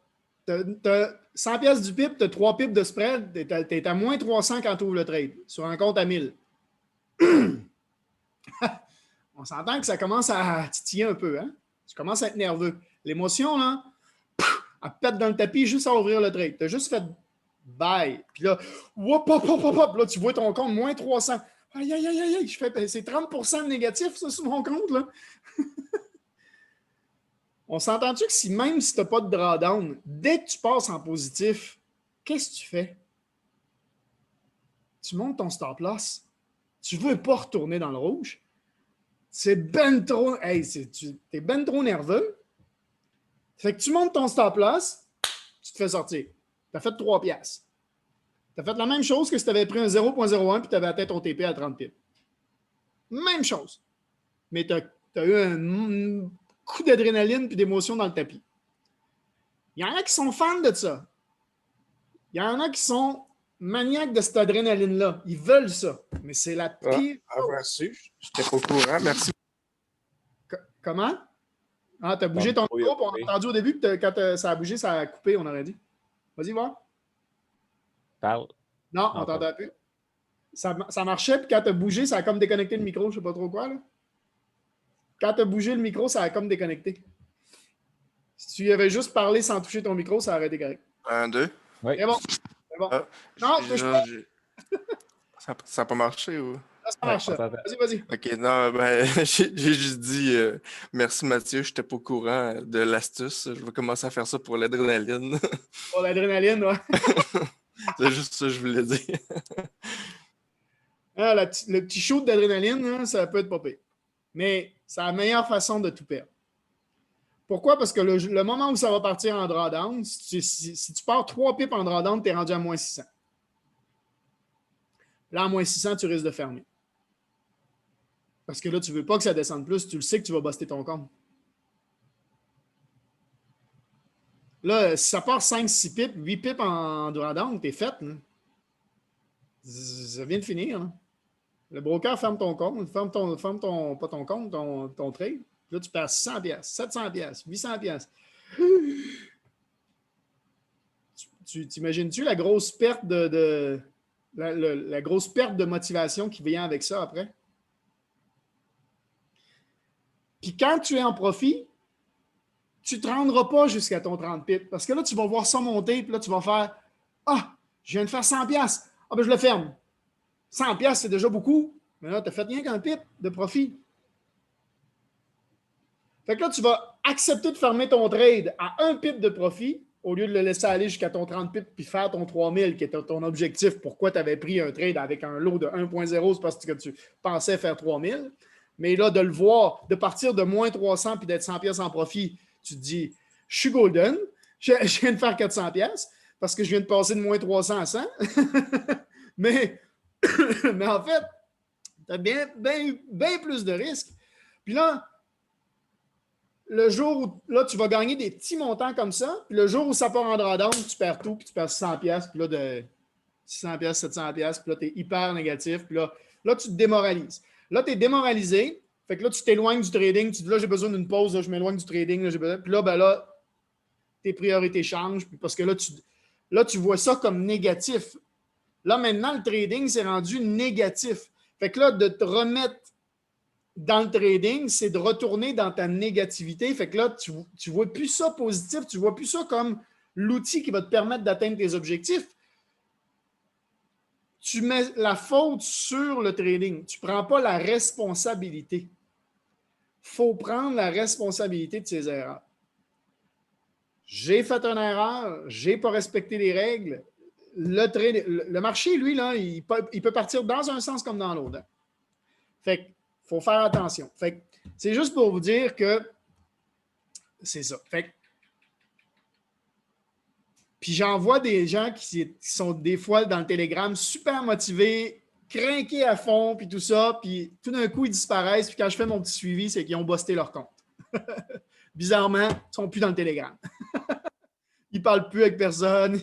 A: tu as 100$ du pip, tu as 3 pips de spread, tu es à moins 300 quand tu ouvres le trade, sur un compte à 1000. On s'entend que ça commence à titiller un peu, hein? Tu commences à être nerveux. L'émotion, là, elle pète dans le tapis juste à ouvrir le trade. Tu as juste fait bye. Puis là, hop, là, tu vois ton compte moins 300. Aïe, aïe, aïe, aïe, c'est 30% de négatif, ça, sur mon compte, là. On s'entend-tu que même si tu n'as pas de drawdown, dès que tu passes en positif, qu'est-ce que tu fais? Tu montes ton stop loss. Tu ne veux pas retourner dans le rouge. C'est ben trop. Hey, t'es ben trop nerveux. Fait que tu montes ton stop loss, tu te fais sortir. Tu as fait 3 piastres. Tu as fait la même chose que si tu avais pris un 0.01 et tu avais atteint ton TP à 30 pips. Même chose. Mais tu as eu un coup d'adrénaline et d'émotion dans le tapis. Il y en a qui sont fans de ça. Il y en a qui sont maniaques de cette adrénaline-là. Ils veulent ça. Mais c'est la pire.
E: Avoir su, je n'étais pas au courant. Merci.
A: Comment? Ah, tu as bougé ton micro, on a entendu au début que quand ça a bougé, ça a coupé, on aurait dit. Vas-y, voir.
C: Parle.
A: Non, on t'entend plus. Ça marchait, puis quand tu as bougé, ça a comme déconnecté le micro, je ne sais pas trop quoi. Là. Quand tu as bougé le micro, ça a comme déconnecté. Si tu y avais juste parlé sans toucher ton micro, ça aurait été correct.
E: 1, 2.
C: Oui.
A: C'est bon. C'est bon. Non, touche pas.
E: Ça n'a pas marché ou?
A: Ça marche. Vas-y.
E: OK, non, ben, j'ai juste dit merci Mathieu, je n'étais pas au courant de l'astuce. Je vais commencer à faire ça pour l'adrénaline.
A: Pour l'adrénaline, ouais.
E: C'est juste ça que je voulais dire.
A: Ah, le petit shoot d'adrénaline, hein, ça peut être pas pire. Mais c'est la meilleure façon de tout perdre. Pourquoi? Parce que le moment où ça va partir en drawdown, si tu pars 3 pipes en drawdown, tu es rendu à moins 600. Là, à moins 600, tu risques de fermer. Parce que là, tu ne veux pas que ça descende plus. Tu le sais que tu vas buster ton compte. Là, si ça part 5, 6 pips, 8 pips en drawdown, t'es fait. Là. Ça vient de finir. Là. Le broker ferme ton compte. Ferme pas ton compte, ton trade. Là, tu perds 600$, 700$, 800$. Tu t'imagines-tu la grosse perte la grosse perte de motivation qui vient avec ça après? Puis quand tu es en profit, tu ne te rendras pas jusqu'à ton 30 pips. Parce que là, tu vas voir ça monter, puis là, tu vas faire « Ah, je viens de faire 100$. Ah, ben je le ferme. 100$, c'est déjà beaucoup. Mais là, tu n'as fait rien qu'un pip de profit. » Fait que là, tu vas accepter de fermer ton trade à un pip de profit au lieu de le laisser aller jusqu'à ton 30 pips puis faire ton 3000 qui était ton objectif. Pourquoi tu avais pris un trade avec un lot de 1.0? C'est parce que tu pensais faire 3000. Mais là, de le voir, de partir de moins 300 puis d'être 100$ en profit, tu te dis, je suis golden, je viens de faire 400$ parce que je viens de passer de moins 300 à 100. mais en fait, tu as bien plus de risques. Puis là, le jour où là, tu vas gagner des petits montants comme ça, puis le jour où ça part en drawdown, tu perds tout, puis tu perds 600$, puis là, de 600$, 700$, puis là, tu es hyper négatif, puis là, tu te démoralises. Là, tu es démoralisé, fait que là, tu t'éloignes du trading, tu dis là, j'ai besoin d'une pause, là, je m'éloigne du trading, là, puis là, ben là, tes priorités changent, puis parce que là, tu vois ça comme négatif. Là, maintenant, le trading, c'est rendu négatif. Fait que là, de te remettre dans le trading, c'est de retourner dans ta négativité. Fait que là, tu ne vois plus ça positif, tu ne vois plus ça comme l'outil qui va te permettre d'atteindre tes objectifs. Tu mets la faute sur le trading. Tu ne prends pas la responsabilité. Il faut prendre la responsabilité de ses erreurs. J'ai fait une erreur, je n'ai pas respecté les règles. Le marché, lui, là, il peut partir dans un sens comme dans l'autre. Hein. Fait que faut faire attention. Fait que c'est juste pour vous dire que c'est ça. Fait que, puis j'en vois des gens qui sont des fois dans le Telegram super motivés, crinqués à fond, puis tout ça, puis tout d'un coup, ils disparaissent. Puis quand je fais mon petit suivi, c'est qu'ils ont busté leur compte. Bizarrement, ils ne sont plus dans le Telegram. Ils ne parlent plus avec personne.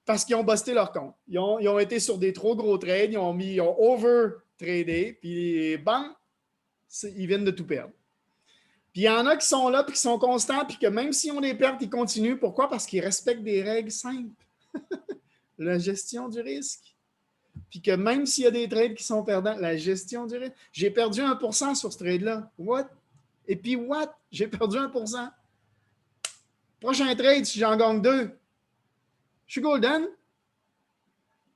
A: Parce qu'ils ont busté leur compte. Ils ont été sur des trop gros trades, ils ont over-tradé, puis bam, ils viennent de tout perdre. Puis il y en a qui sont là, puis qui sont constants, puis que même s'ils ont des pertes, ils continuent. Pourquoi? Parce qu'ils respectent des règles simples. La gestion du risque. Puis que même s'il y a des trades qui sont perdants, la gestion du risque. J'ai perdu 1% sur ce trade-là. What? Et puis what? J'ai perdu 1%. Prochain trade, si j'en gagne 2, je suis golden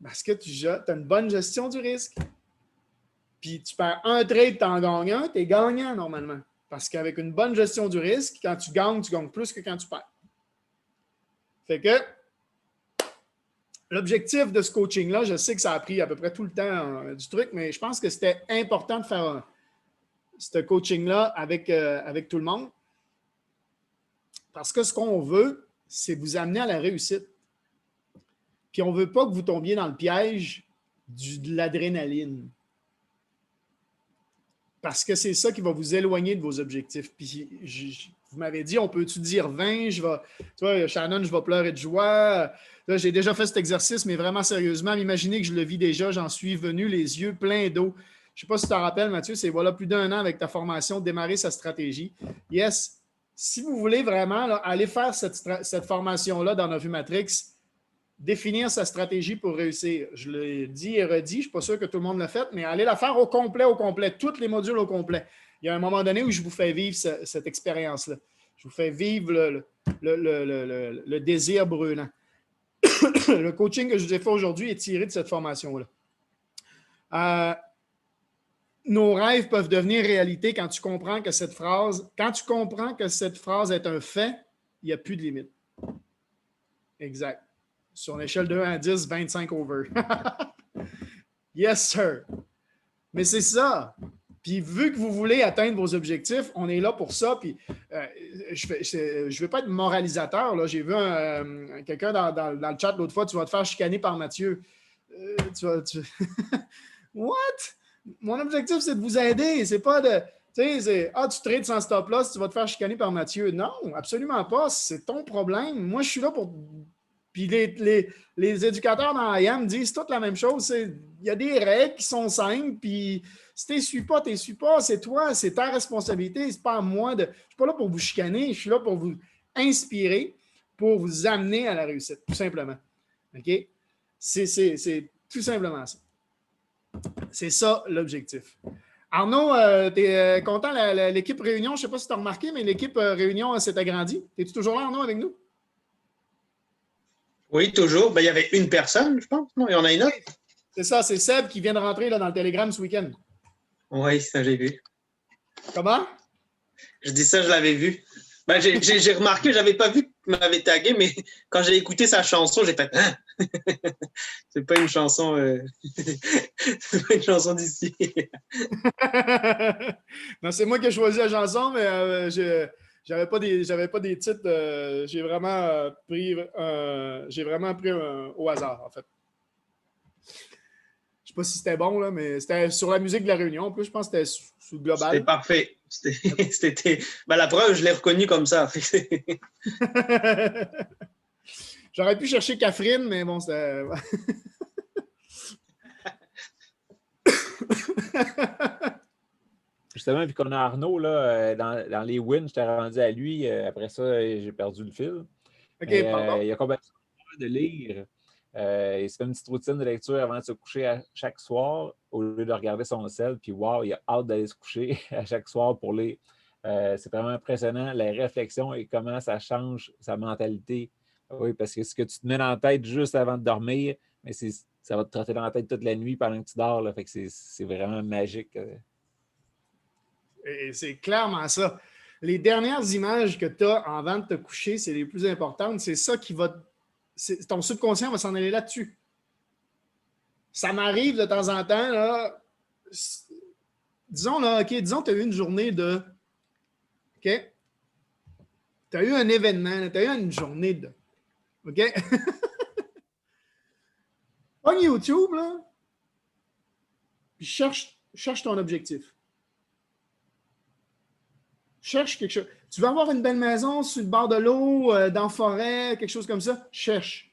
A: parce que tu as une bonne gestion du risque. Puis tu perds un trade, tu en gagnes un, tu es gagnant normalement. Parce qu'avec une bonne gestion du risque, quand tu gagnes plus que quand tu perds. Fait que l'objectif de ce coaching-là, je sais que ça a pris à peu près tout le temps du truc, mais je pense que c'était important de faire ce coaching-là avec tout le monde. Parce que ce qu'on veut, c'est vous amener à la réussite. Puis on ne veut pas que vous tombiez dans le piège de l'adrénaline. Parce que c'est ça qui va vous éloigner de vos objectifs. Puis vous m'avez dit, on peut-tu dire 20? Tu vois, Shannon, je vais pleurer de joie. Là, j'ai déjà fait cet exercice, mais vraiment sérieusement, imaginez que je le vis déjà, j'en suis venu les yeux pleins d'eau. Je ne sais pas si tu t'en rappelles, Mathieu, c'est voilà plus d'1 an avec ta formation, démarrer sa stratégie. Yes, si vous voulez vraiment là, aller faire cette formation-là dans Revue Matrix, définir sa stratégie pour réussir. Je l'ai dit et redit, je ne suis pas sûr que tout le monde l'a fait, mais allez la faire au complet, tous les modules au complet. Il y a un moment donné où je vous fais vivre cette expérience-là. Je vous fais vivre le désir brûlant. Le coaching que je vous ai fait aujourd'hui est tiré de cette formation-là. Nos rêves peuvent devenir réalité quand tu comprends que cette phrase est un fait, il n'y a plus de limite. Exact. Sur l'échelle de 1 à 10, 25 over. Yes, sir. Mais c'est ça. Puis vu que vous voulez atteindre vos objectifs, on est là pour ça. Puis je ne veux pas être moralisateur. Là. J'ai vu quelqu'un dans le chat l'autre fois, tu vas te faire chicaner par Mathieu. What? Mon objectif, c'est de vous aider. C'est pas de. Tu sais, tu trades sans stop-loss, tu vas te faire chicaner par Mathieu. Non, absolument pas. C'est ton problème. Moi, je suis là pour. Puis les éducateurs dans IAM disent toute la même chose. Il y a des règles qui sont simples, puis si tu ne suis pas, c'est toi, c'est ta responsabilité, c'est pas à moi de. Je ne suis pas là pour vous chicaner, je suis là pour vous inspirer, pour vous amener à la réussite, tout simplement. OK? C'est tout simplement ça. C'est ça l'objectif. Arnaud, tu es content, l'équipe Réunion, je ne sais pas si tu as remarqué, mais l'équipe Réunion s'est agrandie. Es-tu toujours là, Arnaud, avec nous?
H: Oui, toujours. Ben, il y avait une personne, je pense. Non, il y en a une autre.
A: C'est ça, c'est Seb qui vient de rentrer là, dans le Telegram ce week-end.
H: Oui, ça, j'ai vu.
A: Comment?
H: Je dis ça, je l'avais vu. Ben, j'ai remarqué, je n'avais pas vu qu'il m'avait tagué, mais quand j'ai écouté sa chanson, j'ai fait hein? C'est pas une chanson c'est pas une chanson d'ici.
A: Non, c'est moi qui ai choisi la chanson, mais j'avais pas des titres. J'ai vraiment pris au hasard, en fait. Je sais pas si c'était bon, là, mais c'était sur la musique de la Réunion. En plus, je pense que c'était sous global.
H: C'était parfait. Ben, la preuve, je l'ai reconnu comme ça.
A: J'aurais pu chercher Catherine, mais bon, c'était.
C: Justement, vu qu'on a Arnaud, là, dans les wins, j'étais rendu à lui. Après ça, j'ai perdu le fil.
A: OK, pardon.
C: Il a combien de lire? Il se fait une petite routine de lecture avant de se coucher chaque soir, au lieu de regarder son sel. Puis, wow, il a hâte d'aller se coucher à chaque soir pour lire. C'est vraiment impressionnant, la réflexion et comment ça change sa mentalité. Oui, parce que ce que tu te mets dans la tête juste avant de dormir, mais ça va te trotter dans la tête toute la nuit pendant que tu dors. Là, fait que c'est vraiment magique.
A: Et c'est clairement ça. Les dernières images que tu as avant de te coucher, c'est les plus importantes. C'est ça qui va. Ton subconscient va s'en aller là-dessus. Ça m'arrive de temps en temps, là. Disons, là, OK, disons que tu as eu une journée de. OK? Tu as eu un événement, tu as eu une journée de. OK? Prends YouTube, là. Puis cherche ton objectif. Cherche quelque chose. Tu veux avoir une belle maison sur le bord de l'eau, dans la forêt, quelque chose comme ça? Cherche.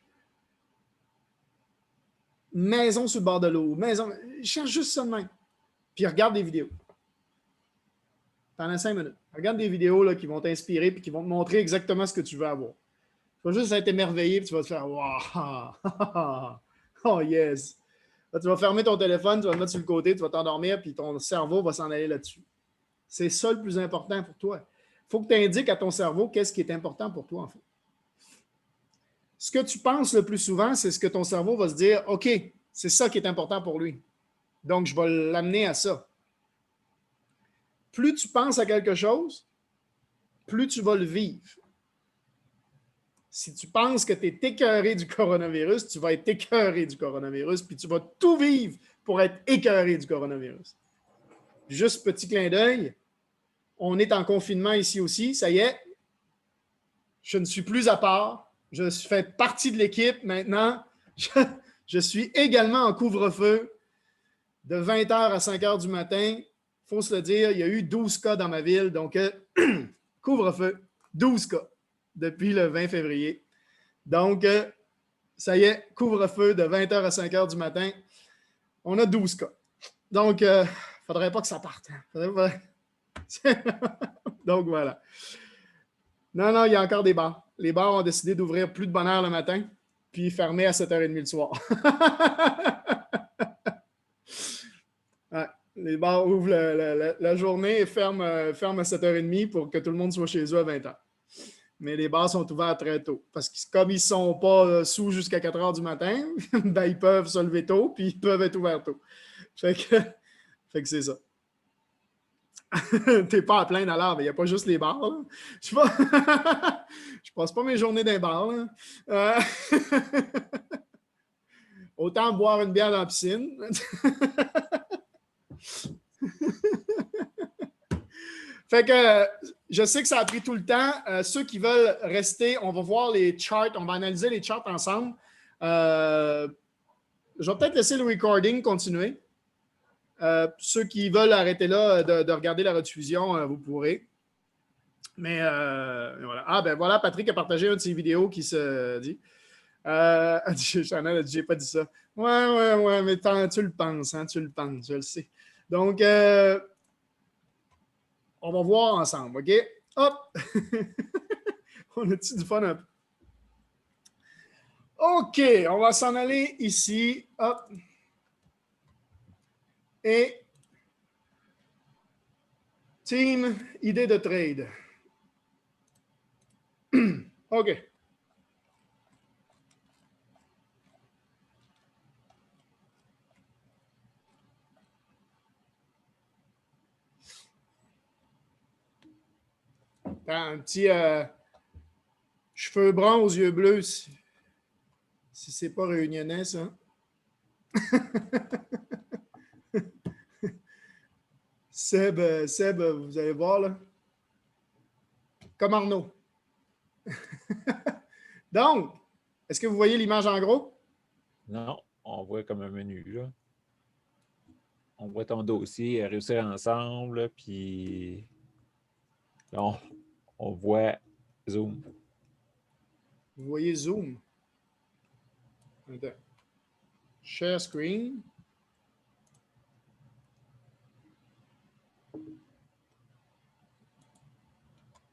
A: Maison sur le bord de l'eau. Maison. Cherche juste ça de même. Puis regarde des vidéos. Pendant 5 minutes. Regarde des vidéos là, qui vont t'inspirer et qui vont te montrer exactement ce que tu veux avoir. Tu vas juste être émerveillé et tu vas te faire wow! Oh yes! Là, tu vas fermer ton téléphone, tu vas le mettre sur le côté, tu vas t'endormir puis ton cerveau va s'en aller là-dessus. C'est ça le plus important pour toi. Il faut que tu indiques à ton cerveau qu'est-ce qui est important pour toi, en fait. Ce que tu penses le plus souvent, c'est ce que ton cerveau va se dire, OK, c'est ça qui est important pour lui. Donc, je vais l'amener à ça. Plus tu penses à quelque chose, plus tu vas le vivre. Si tu penses que tu es écœuré du coronavirus, tu vas être écœuré du coronavirus, puis tu vas tout vivre pour être écœuré du coronavirus. Juste petit clin d'œil, on est en confinement ici aussi, ça y est, je ne suis plus à part, je fais partie de l'équipe maintenant, je suis également en couvre-feu de 20h à 5h du matin. Il faut se le dire, il y a eu 12 cas dans ma ville, donc couvre-feu, 12 cas depuis le 20 février. Donc, ça y est, couvre-feu de 20h à 5h du matin, on a 12 cas. Donc, faudrait pas que ça parte. Donc, voilà. Non, il y a encore des bars. Les bars ont décidé d'ouvrir plus de bonne heure le matin, puis fermer à 7h30 le soir. Ouais, les bars ouvrent la journée et ferment à 7h30 pour que tout le monde soit chez eux à 20h. Mais les bars sont ouverts très tôt. Parce que comme ils ne sont pas sous jusqu'à 4h du matin, ben, ils peuvent se lever tôt, puis ils peuvent être ouverts tôt. Fait que c'est ça. T'es pas à plaindre alors, mais il n'y a pas juste les bars. Là. Je passe pas mes journées dans les bars. Autant boire une bière dans la piscine. Fait que je sais que ça a pris tout le temps. Ceux qui veulent rester, on va voir les charts, on va analyser les charts ensemble. Je vais peut-être laisser le recording continuer. Ceux qui veulent arrêter là de regarder la rediffusion, vous pourrez. Mais voilà. Ah, ben voilà, Patrick a partagé une de ses vidéos qui se dit. Chanel a dit, j'ai pas dit ça. Ouais, mais tu le penses, hein, tu le penses, je le sais. Donc, on va voir ensemble, OK? Hop! On a-tu du fun un peu? OK, on va s'en aller ici. Hop! Et team, idée de trade. OK. Un petit cheveux bruns aux yeux bleus, si c'est pas réunionnais, ça. Seb, vous allez voir, là. Comme Arnaud. Donc, est-ce que vous voyez l'image en gros?
C: Non, on voit comme un menu, là. On voit ton dossier, réussir ensemble, puis là, on voit Zoom.
A: Vous voyez Zoom. Attends. Share screen.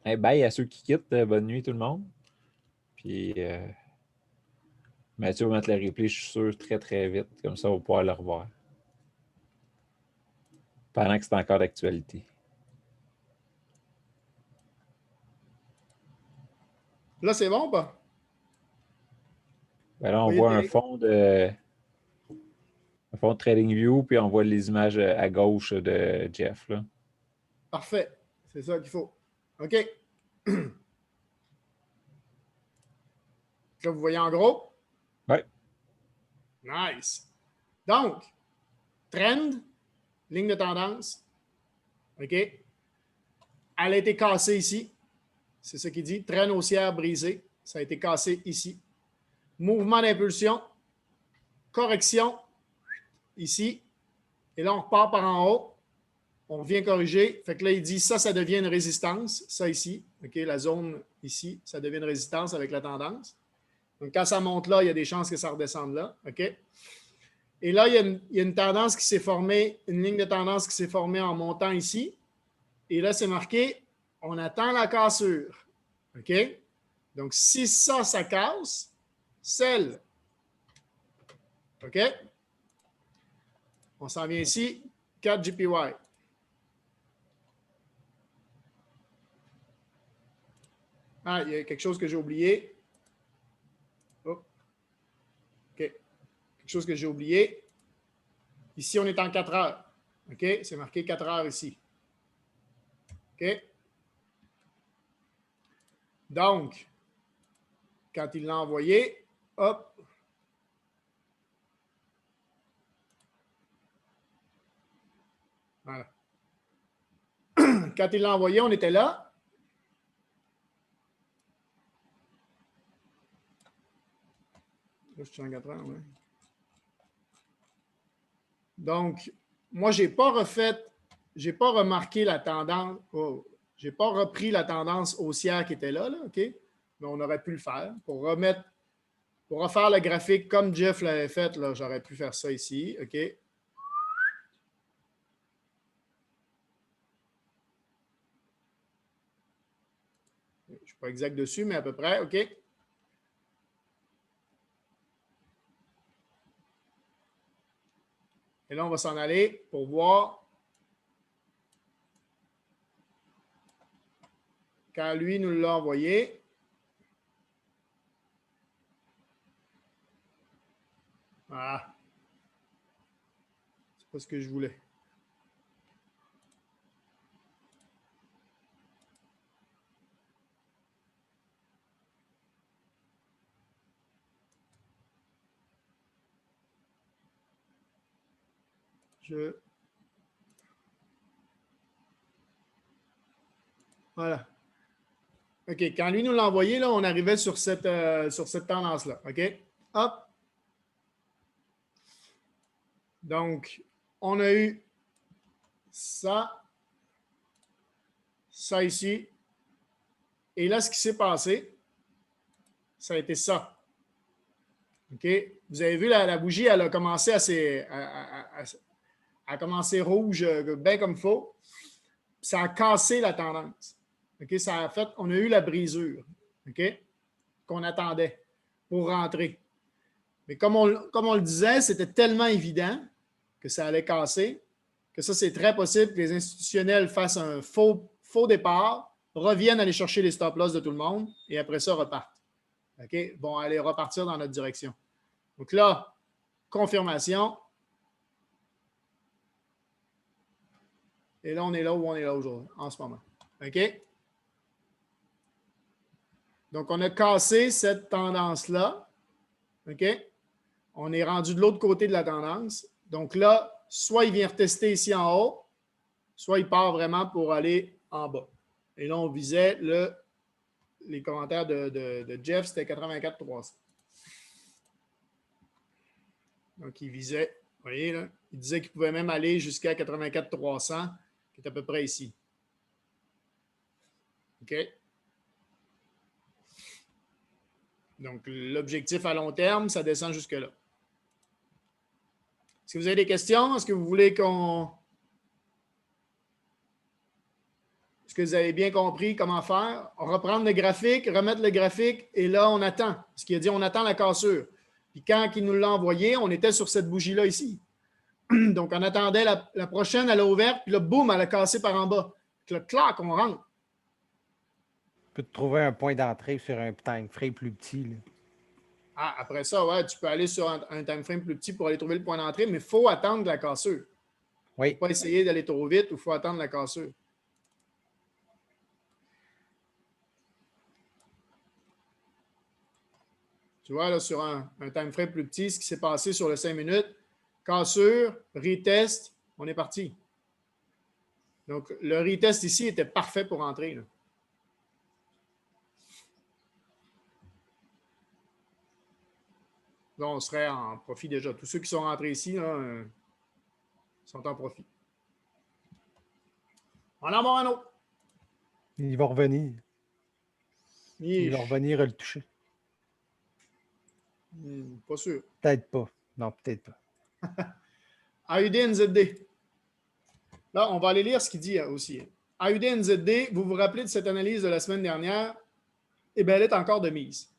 C: Hey, bye à ceux qui quittent. Bonne nuit tout le monde. Puis Mathieu va mettre le replay, je suis sûr, très très vite. Comme ça, on va pouvoir le revoir. Pendant que c'est encore d'actualité.
A: Là, c'est bon ou pas?
C: Ben là, on voit un fond de TradingView, puis on voit les images à gauche de Jeff. Là.
A: Parfait. C'est ça qu'il faut. OK. Là, vous voyez en gros?
C: Oui.
A: Nice. Donc, trend, ligne de tendance. OK. Elle a été cassée ici. C'est ce qu'il dit. Traîne haussière brisée. Ça a été cassé ici. Mouvement d'impulsion. Correction. Ici. Et là, on repart par en haut. On revient corriger. Fait que là, il dit ça devient une résistance. Ça ici. OK, la zone ici, ça devient une résistance avec la tendance. Donc, quand ça monte là, il y a des chances que ça redescende là. OK? Et là, il y a une tendance qui s'est formée, une ligne de tendance qui s'est formée en montant ici. Et là, c'est marqué, on attend la cassure. OK? Donc, si ça casse, sell. OK? On s'en vient ici, 4 JPY. Ah, il y a quelque chose que j'ai oublié. Oh. OK. Quelque chose que j'ai oublié. Ici, on est en 4 heures. OK? C'est marqué 4 heures ici. OK? Donc, quand il l'a envoyé, hop. Voilà. Quand il l'a envoyé, on était là. Là, je suis en 4 heures, oui. Donc, moi, je n'ai pas remarqué la tendance. Oh, je n'ai pas repris la tendance haussière qui était là, OK? Mais on aurait pu le faire. Pour refaire le graphique comme Jeff l'avait fait, là, j'aurais pu faire ça ici, OK? suis pas exact dessus, mais à peu près. OK. Et là, on va s'en aller pour voir quand lui nous l'a envoyé. Ah. C'est pas ce que je voulais. Voilà. OK. Quand lui nous l'a envoyé, là, on arrivait sur cette tendance-là. OK? Hop. Donc, on a eu ça, ça ici. Et là, ce qui s'est passé, ça a été ça. OK? Vous avez vu, la bougie, elle a commencé à commencer rouge, bien comme il faut. Ça a cassé la tendance. OK? Ça a fait, on a eu la brisure, OK? Qu'on attendait pour rentrer. Mais comme on le disait, c'était tellement évident que ça allait casser, que ça, c'est très possible que les institutionnels fassent un faux départ, reviennent aller chercher les stop-loss de tout le monde et après ça, repartent. OK? Vont aller repartir dans notre direction. Donc là, confirmation. Et là, on est là où on est là aujourd'hui, en ce moment. OK? Donc, on a cassé cette tendance-là. OK? On est rendu de l'autre côté de la tendance. Donc là, soit il vient retester ici en haut, soit il part vraiment pour aller en bas. Et là, on visait les commentaires de Jeff, c'était 84,300. Donc, il visait, vous voyez, là, il disait qu'il pouvait même aller jusqu'à 84,300, qui est à peu près ici. OK? Donc, l'objectif à long terme, ça descend jusque-là. Est-ce que vous avez des questions? Est-ce que vous voulez qu'on... Est-ce que vous avez bien compris comment faire? On reprendre le graphique, remettre le graphique, et là, on attend. Ce qu'il a dit, on attend la cassure. Puis quand il nous l'a envoyé, on était sur cette bougie-là ici. Donc, on attendait la prochaine, elle a ouvert, puis là, boum, elle a cassé par en bas. Puis là, clac, on rentre.
B: Tu peux te trouver un point d'entrée sur un time frame plus petit. Là.
A: Ah, après ça, ouais, tu peux aller sur un time frame plus petit pour aller trouver le point d'entrée, mais il faut attendre la cassure.
B: Oui.
A: Il ne faut pas essayer d'aller trop vite ou il faut attendre la cassure. Tu vois, là, sur un time frame plus petit, ce qui s'est passé sur le 5 minutes, cassure, retest, on est parti. Donc, le retest ici était parfait pour entrer. Là. Là, on serait en profit déjà. Tous ceux qui sont rentrés ici là, sont en profit. On en va un autre.
B: Il va revenir. Il va revenir le toucher.
A: Pas sûr.
B: Peut-être pas. Non, peut-être pas.
A: AUD NZD. Là, on va aller lire ce qu'il dit aussi. AUD NZD, vous vous rappelez de cette analyse de la semaine dernière? Eh bien, elle est encore de mise.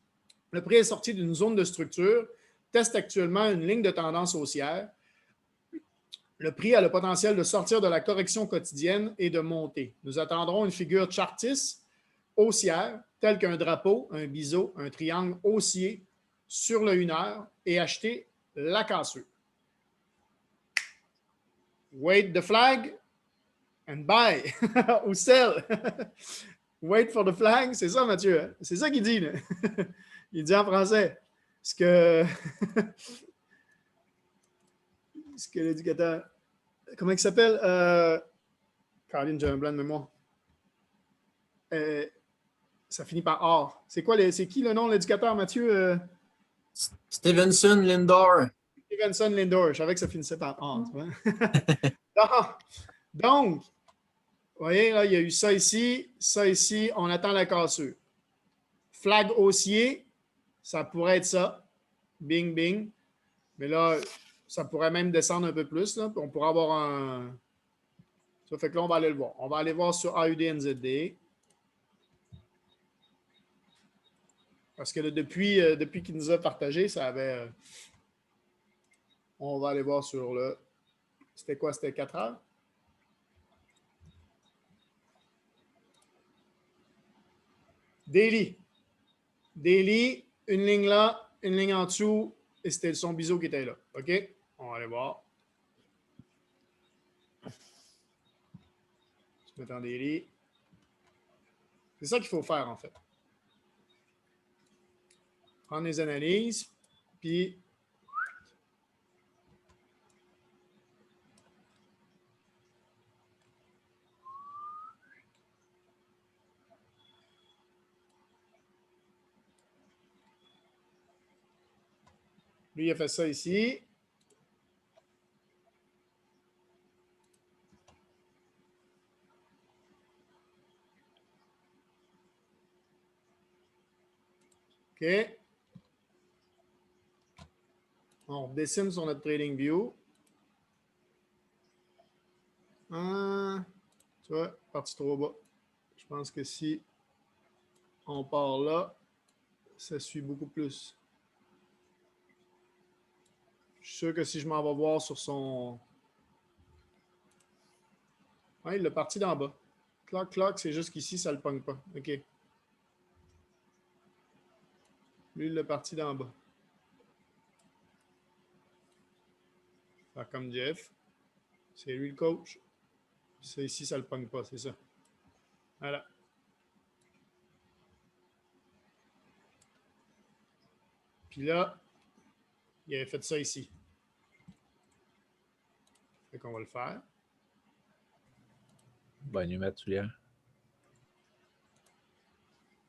A: Le prix est sorti d'une zone de structure, teste actuellement une ligne de tendance haussière. Le prix a le potentiel de sortir de la correction quotidienne et de monter. Nous attendrons une figure chartiste haussière, telle qu'un drapeau, un biseau, un triangle haussier sur le 1 heure et acheter la cassure. Wait the flag and buy ou sell. Wait for the flag, c'est ça, Mathieu. Hein? C'est ça qu'il dit. Là. Il dit en français. Ce que l'éducateur. Comment il s'appelle? Caroline, j'ai un blanc de mémoire. Ça finit par or. C'est quoi c'est qui le nom de l'éducateur, Mathieu?
I: Stevenson Lindor.
A: Stevenson Lindor. Je savais que ça finissait par or. Donc, vous voyez, là, il y a eu ça ici, on attend la cassure. Flag haussier, ça pourrait être ça. Bing, bing. Mais là, ça pourrait même descendre un peu plus. Là, puis on pourrait avoir un... Ça fait que là, on va aller le voir. On va aller voir sur AUD NZD. Parce que depuis qu'il nous a partagé, ça avait... on va aller voir sur le... C'était quoi? C'était 4 heures? Daily. Daily, une ligne là, une ligne en dessous, et c'était son biseau qui était là. OK? On va aller voir. Je vais mettre en daily. C'est ça qu'il faut faire, en fait. Prendre les analyses, puis lui, il a fait ça ici. OK. On dessine sur notre Trading View. Tu vois, parti trop bas. Je pense que si on part là, ça suit beaucoup plus. Je suis sûr que si je m'en vais voir sur son... Oui, il est parti d'en bas. Clock, c'est juste qu'ici, ça ne le pogne pas. OK. Lui, il est parti d'en bas. Faire comme Jeff. C'est lui le coach. Ça ici, ça ne le pogne pas, c'est ça. Voilà. Puis là, il avait fait ça ici. Fait qu'on va le faire.
C: Bonne nuit, Mathieu.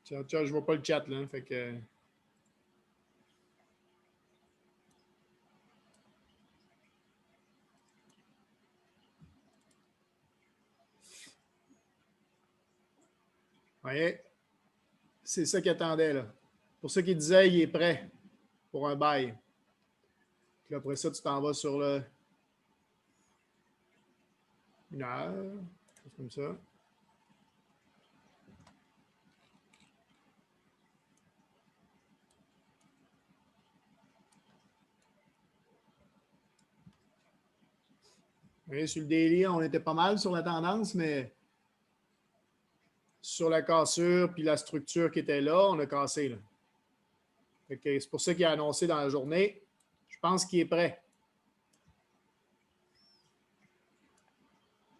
A: Tiens, je vois pas le chat, là. Fait que... Vous voyez? C'est ça qu'il attendait, là. Pour ceux qui disaient il est prêt pour un bail. Puis après ça, tu t'en vas sur le... 1 heure, comme ça. Vous voyez, sur le daily, on était pas mal sur la tendance, mais sur la cassure puis la structure qui était là, on a cassé. Là. C'est pour ça qu'il a annoncé dans la journée. Je pense qu'il est prêt.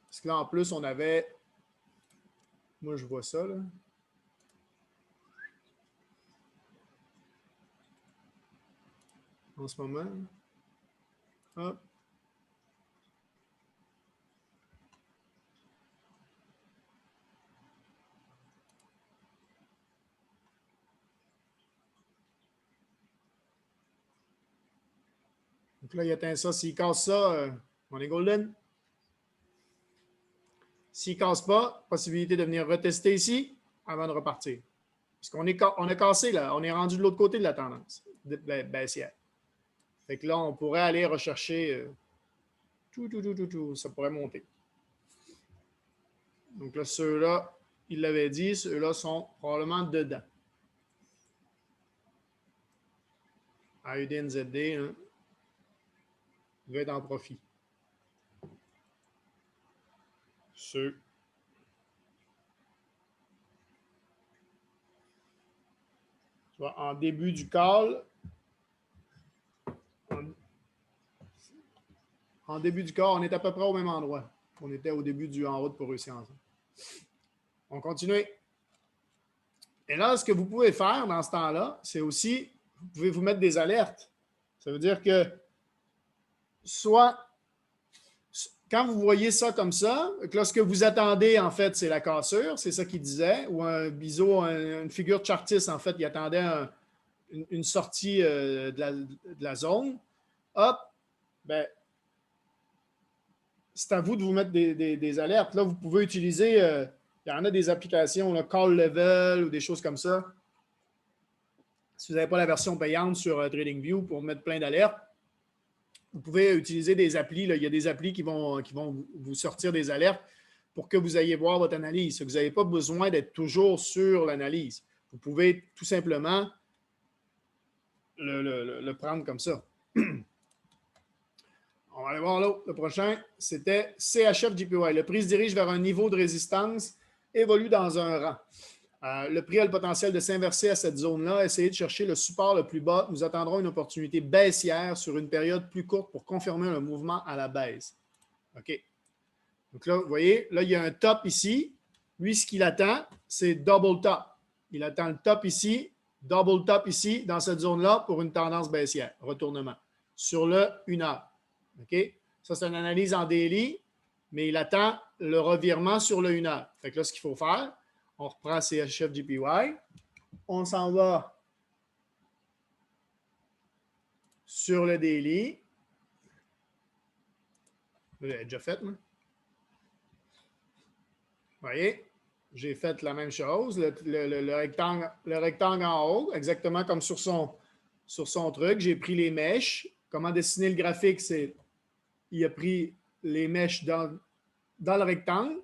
A: Parce que là, en plus, on avait... Moi, je vois ça, là. En ce moment. Hop. Donc là, il atteint ça. S'il casse ça, on est golden. S'il ne casse pas, possibilité de venir retester ici avant de repartir. Parce qu'on a cassé, là. On est rendu de l'autre côté de la tendance baissière. Fait que là, on pourrait aller rechercher tout. Ça pourrait monter. Donc là, ceux-là, il l'avait dit, ceux-là sont probablement dedans. AUD, NZD, hein, il va être en profit. Ceux. Tu vois, en début du call, en début du call, on est à peu près au même endroit. On était au début du en route pour réussir ensemble. On continue. Et là, ce que vous pouvez faire dans ce temps-là, c'est aussi, vous pouvez vous mettre des alertes. Ça veut dire que soit, quand vous voyez ça comme ça, que là, ce que vous attendez, en fait, c'est la cassure, c'est ça qu'il disait, ou un biseau, une figure chartiste, en fait, il attendait une sortie de la zone. Hop, ben, c'est à vous de vous mettre des alertes. Là, vous pouvez utiliser, il y en a des applications, là, Call Level ou des choses comme ça. Si vous n'avez pas la version payante sur TradingView pour mettre plein d'alertes, vous pouvez utiliser des applis. Là. Il y a des applis qui vont vous sortir des alertes pour que vous ayez voir votre analyse. Vous n'avez pas besoin d'être toujours sur l'analyse. Vous pouvez tout simplement le prendre comme ça. On va aller voir l'autre. Le prochain, c'était CHF-JPY. Le prix se dirige vers un niveau de résistance, évolue dans un rang. Le prix a le potentiel de s'inverser à cette zone-là. Essayez de chercher le support le plus bas. Nous attendrons une opportunité baissière sur une période plus courte pour confirmer le mouvement à la baisse. OK. Donc là, vous voyez, là, il y a un top ici. Lui, ce qu'il attend, c'est double top. Il attend le top ici, double top ici, dans cette zone-là, pour une tendance baissière, retournement, sur le 1 heure. OK? Ça, c'est une analyse en daily, mais il attend le revirement sur le 1 heure. Fait que là, ce qu'il faut faire, on reprend CHF-JPY, on s'en va sur le daily. Je l'ai déjà fait, moi. Vous voyez? J'ai fait la même chose, le rectangle en haut, exactement comme sur son truc. J'ai pris les mèches. Comment dessiner le graphique? C'est il a pris les mèches dans le rectangle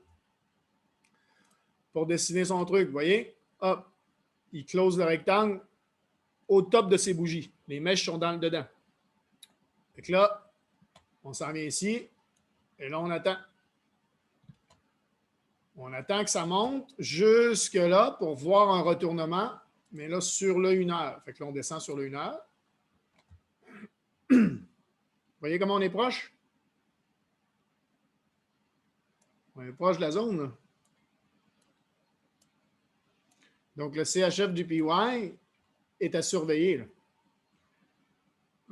A: pour dessiner son truc. Vous voyez? Hop, il close le rectangle au top de ses bougies. Les mèches sont dedans. Fait que là, on s'en vient ici et là, on attend. On attend que ça monte jusque-là pour voir un retournement, mais là, sur le 1 heure. Fait que là, on descend sur le 1 heure. Vous voyez comment on est proche? On est proche de la zone, là. Donc, le CHF du PY est à surveiller, là.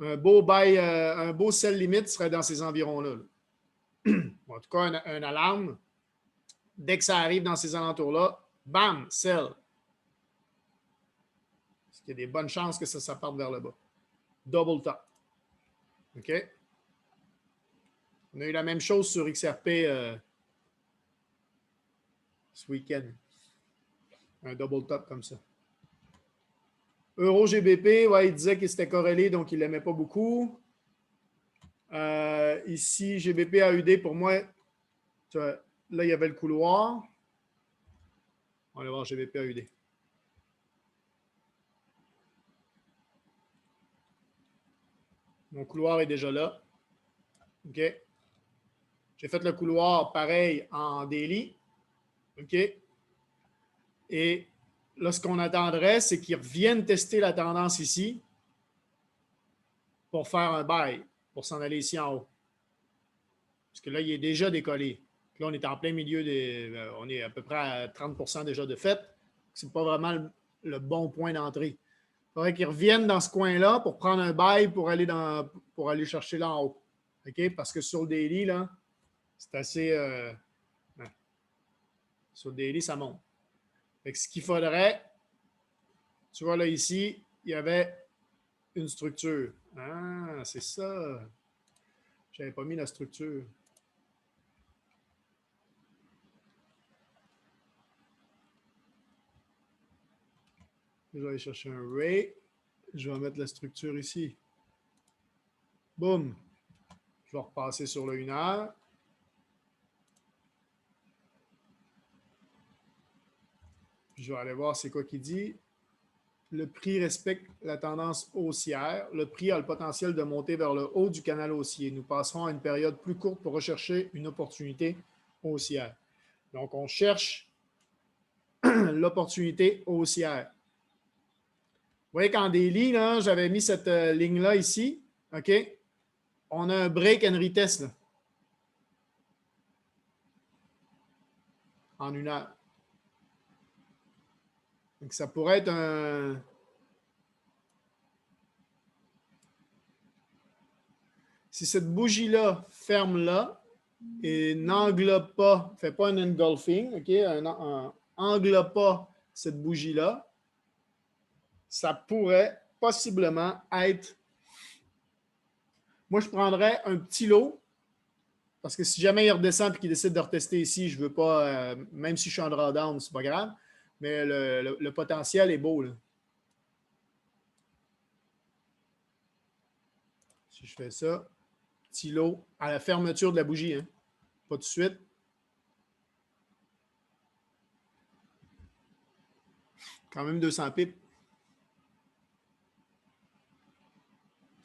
A: Un beau sell limite serait dans ces environs-là. Là. En tout cas, un alarme. Dès que ça arrive dans ces alentours-là, bam, sell. Parce qu'il y a des bonnes chances que ça parte vers le bas. Double top. OK? On a eu la même chose sur XRP ce week-end. Un double top comme ça. Euro GBP, ouais, il disait qu'il s'était corrélé, donc il ne l'aimait pas beaucoup. Ici, GBP AUD, pour moi, là, il y avait le couloir. On va voir GBP AUD. Mon couloir est déjà là. OK. J'ai fait le couloir pareil en daily. OK. Et là, ce qu'on attendrait, c'est qu'ils reviennent tester la tendance ici pour faire un buy, pour s'en aller ici en haut. Parce que là, il est déjà décollé. Là, on est en plein milieu on est à peu près à 30 déjà de fait. Ce n'est pas vraiment le bon point d'entrée. Il faudrait qu'ils reviennent dans ce coin-là pour prendre un buy pour aller chercher là en haut. OK? Parce que sur le daily, là, c'est assez. Sur le daily, ça monte. Fait que ce qu'il faudrait, tu vois là ici, il y avait une structure. Ah, c'est ça. Je n'avais pas mis la structure. Je vais aller chercher un ray. Je vais mettre la structure ici. Boum. Je vais repasser sur le 1 heure. Je vais aller voir c'est quoi qu'il dit. Le prix respecte la tendance haussière. Le prix a le potentiel de monter vers le haut du canal haussier. Nous passerons à une période plus courte pour rechercher une opportunité haussière. Donc, on cherche l'opportunité haussière. Vous voyez qu'en daily, j'avais mis cette ligne-là ici. OK? On a un break and retest là, en 1 heure. Donc, ça pourrait être un... Si cette bougie-là ferme là et n'englobe pas, ne fait pas un engulfing, OK? Englobe pas cette bougie-là, ça pourrait possiblement être... Moi, je prendrais un petit lot parce que si jamais il redescend et qu'il décide de retester ici, je ne veux pas, même si je suis en drawdown, ce n'est pas grave, mais le potentiel est beau, là. Si je fais ça, petit lot à la fermeture de la bougie, hein? Pas tout de suite. Quand même 200 pips.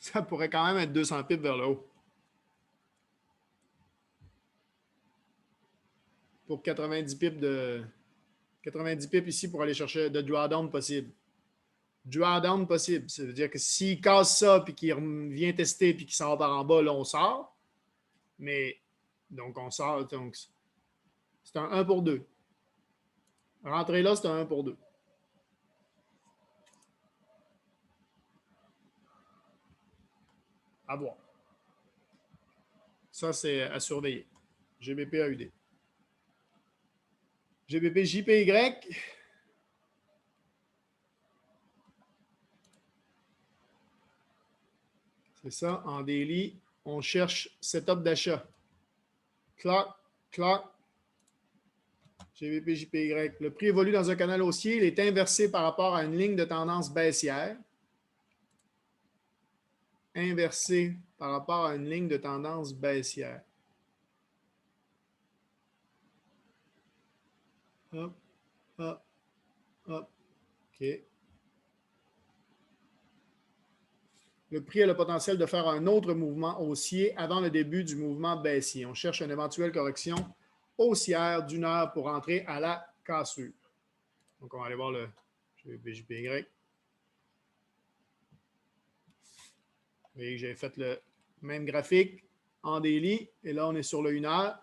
A: Ça pourrait quand même être 200 pips vers le haut. Pour 90 pips 90 pips ici pour aller chercher de drawdown possible. Drawdown possible. Ça veut dire que s'il casse ça puis qu'il vient tester puis qu'il s'en va par en bas, là, on sort. Mais donc, on sort. Donc, c'est un 1 pour 2. Rentrer là, c'est un 1 pour 2. À voir. Ça, c'est à surveiller. GBP AUD. GBP JPY. C'est ça, en daily, on cherche setup d'achat. Clock, clock. GBP JPY. Le prix évolue dans un canal haussier. Il est inversé par rapport à une ligne de tendance baissière. Inversé par rapport à une ligne de tendance baissière. Hop, hop, hop. OK. Le prix a le potentiel de faire un autre mouvement haussier avant le début du mouvement baissier. On cherche une éventuelle correction haussière d'une heure pour entrer à la cassure. Donc, on va aller voir le JPY. Vous voyez que j'ai fait le même graphique en daily. Et là, on est sur le 1 heure.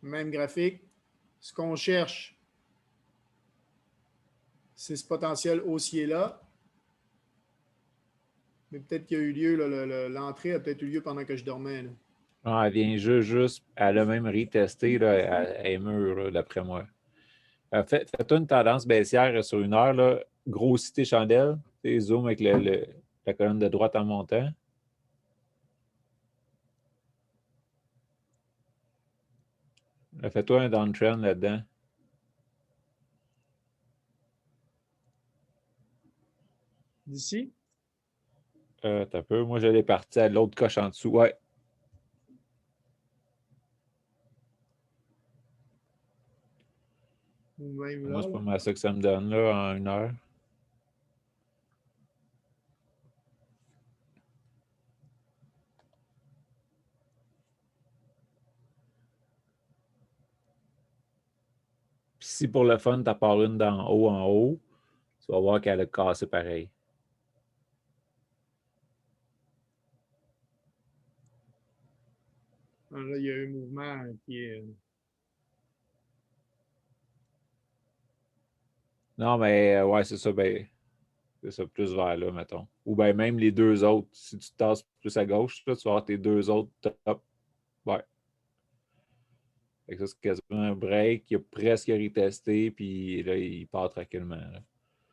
A: Même graphique. Ce qu'on cherche, c'est ce potentiel haussier-là. Mais peut-être qu'il y a eu lieu, l'entrée a peut-être eu lieu pendant que je dormais. Là.
C: Ah, elle vient juste, elle a même retesté, là, elle est mûre, d'après moi. Fais-toi une tendance baissière sur 1 heure, là, grossis tes chandelles, zoom avec la colonne de droite en montant. Fais-toi un downtrend là-dedans.
A: D'ici?
C: T'as peu. Moi, j'allais partir à l'autre coche en dessous. Ouais.
A: Même
C: Moi,
A: là,
C: c'est pas
A: là.
C: mal ça que ça me donne là, en 1 heure. Puis si pour le fun, t'as part une d'en haut en haut, tu vas voir qu'elle a cassé pareil.
A: Là, il y a eu un mouvement qui est.
C: Non, mais ouais, c'est ça, ben, c'est ça, plus vers là, mettons. Ou bien même les deux autres. Si tu te tasses plus à gauche, là, tu vas avoir tes deux autres top. Ouais. Fait que ça, c'est quasiment un break. Il a presque retesté, puis là, il part tranquillement. Là.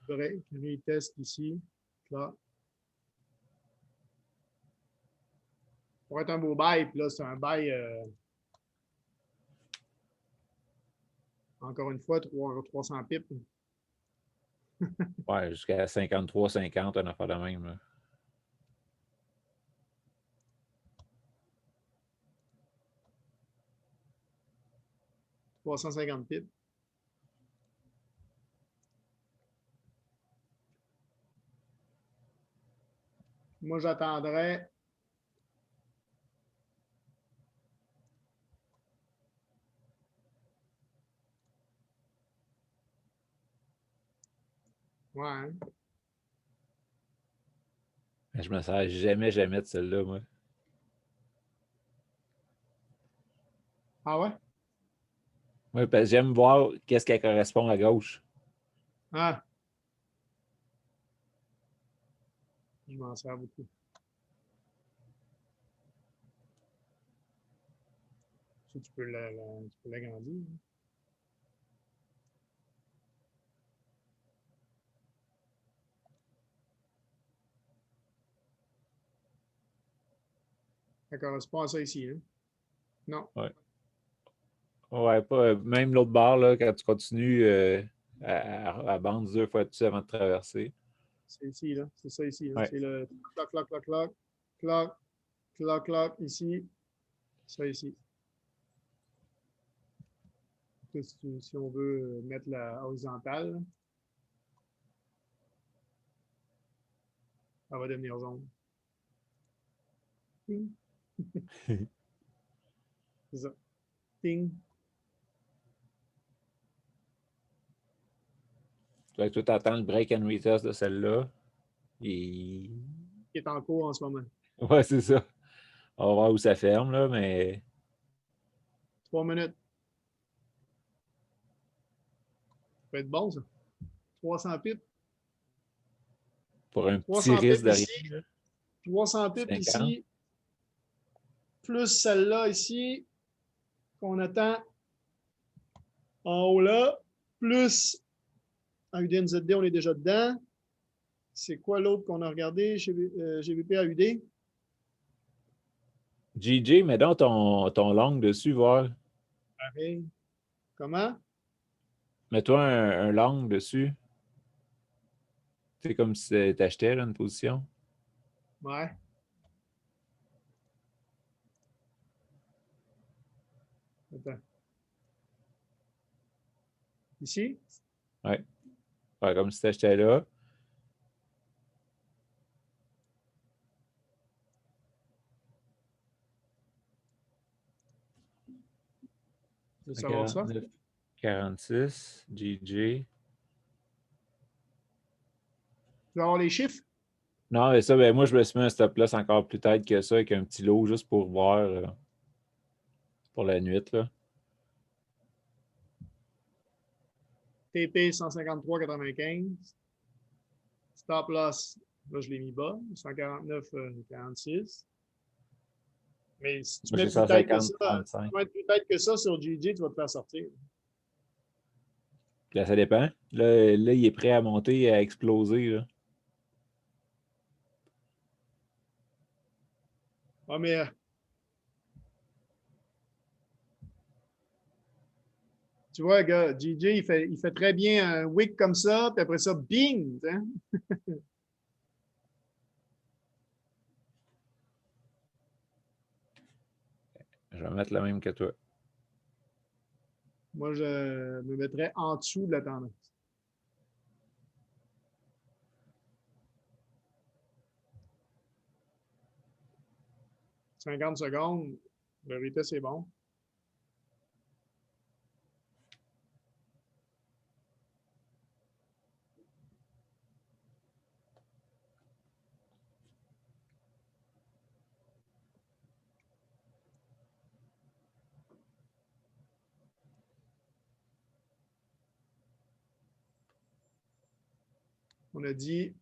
A: Break, retest ici. Là. Pour être un beau bail, puis là, c'est un bail. Encore une fois, 300 pips.
C: Ouais, jusqu'à 53-50, un affaire de même. Là.
A: « 350 pips. Moi, j'attendrais. Ouais. Hein?
C: Je me sers jamais de celle-là, moi.
A: Ah ouais?
C: Oui, parce que j'aime voir qu'est-ce qui correspond à gauche.
A: Ah. Je m'en sers beaucoup. Ça, tu peux l'agrandir. Hein? Ça correspond à ça ici. Hein? Non.
C: Ouais. Ouais, pas, même l'autre barre, là, quand tu continues à bande 2 fois dessus avant de traverser.
A: C'est ici, là. C'est ça ici. Là.
C: Ouais.
A: C'est le cloc, cloc, cloc, cloc, cloc, cloc, cloc, ici. Ça ici. Si on veut mettre la horizontale, ça va devenir jaune. Ting. C'est ça. Ting.
C: Tu vas tout attendre le break and retest de celle-là.
A: Qui est en cours en ce moment.
C: Ouais, c'est ça. On va voir où ça ferme, là, mais.
A: 3 minutes. Ça peut être bon, ça. 300 pips.
C: Pour un petit
A: 300
C: risque
A: pips
C: de
A: ici.
C: rien.
A: 300 pips
C: 50.
A: ici. Plus celle-là ici. Qu'on attend en haut là. Plus en UDNZD, on est déjà dedans. C'est quoi l'autre qu'on a regardé? GBP AUD.
C: JJ, mets donc ton long dessus, voir.
A: Pareil. Comment?
C: Mets-toi un long dessus. C'est comme si tu achetais une position.
A: Ouais. Attends. Ici?
C: Ouais. Ouais, comme si tu achetais là.
A: Tu veux savoir ça?
C: 46, JJ.
A: Tu veux avoir les chiffres?
C: Non, mais ça, ben, moi, je me suis mis un stop loss encore plus tard que ça, avec un petit lot juste pour voir pour la nuit. Là.
A: TP 153,95. Stop loss, là, je l'ai mis bas, 149,46. Mais si tu
C: Moi,
A: mets
C: j'ai
A: plus tête que
C: 150,
A: ça,
C: 35.
A: tu mets plus tête que ça sur GG, tu vas te faire sortir.
C: Là, ça dépend. Là, il est prêt à monter et à exploser. Là.
A: Ah, mais tu vois, gars, GG, il fait très bien un wick comme ça, puis après ça, bing! Hein?
C: Je vais mettre le même que toi.
A: Moi, je me mettrais en dessous de la tendance. « 50 secondes, le retest, c'est bon. On a dit.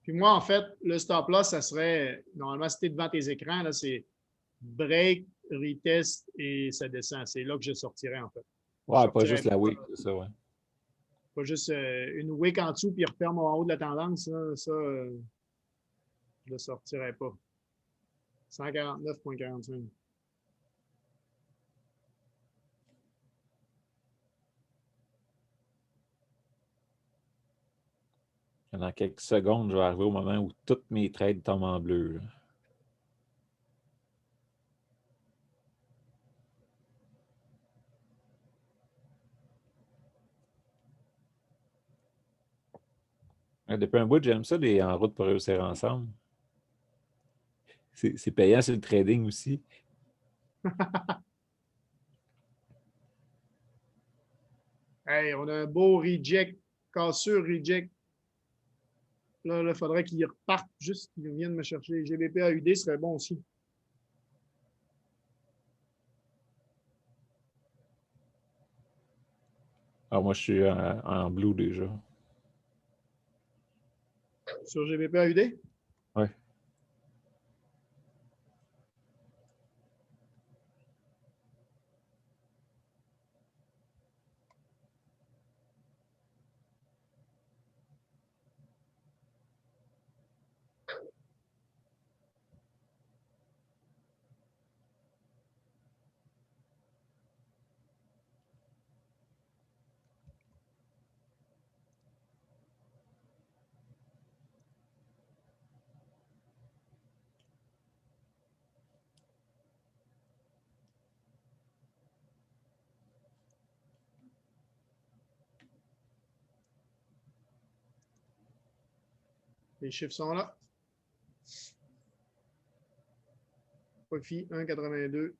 A: Puis moi, en fait, le stop loss, ça serait, normalement, si tu es devant tes écrans, là, c'est break, retest et ça descend. C'est là que je sortirais, en fait.
C: Ouais, pas juste la wick, c'est ça, ouais.
A: Pas juste une wick en dessous puis il referme en haut de la tendance. Ça je ne le sortirais pas. 149,45.
C: Dans quelques secondes, je vais arriver au moment où toutes mes trades tombent en bleu. Là. Depuis un bout, j'aime ça, les en route pour réussir ensemble. C'est payant sur le trading aussi.
A: Hey, on a un beau reject, cassure reject. Là, il faudrait qu'il reparte juste qu'il vienne me chercher. GBP AUD serait bon aussi.
C: Ah, moi, je suis en blue déjà.
A: Sur GBP AUD?
C: Oui.
A: Les chiffres sont là. Profit 1,82.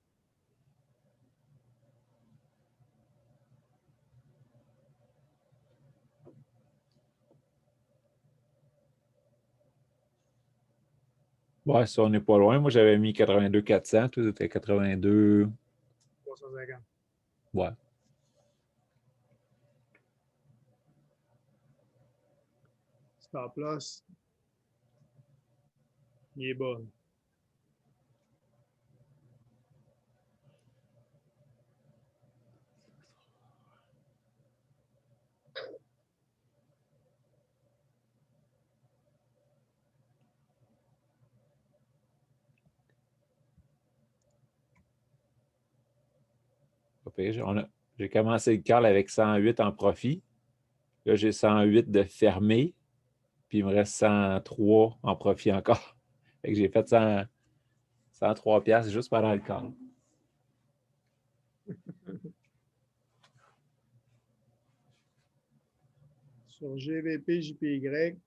C: Ouais, ça, on n'est pas loin. Moi, j'avais mis 82 400. Toi, c'était 82.
A: 350.
C: Ouais.
A: Stop loss. Il est bas.
C: Pas pire. J'ai commencé le call avec 108 en profit. Là, j'ai 108 de fermé. Puis il me reste 103 en profit encore. Fait que j'ai fait 103 piastres juste pendant le call.
A: Sur GVP, JPY.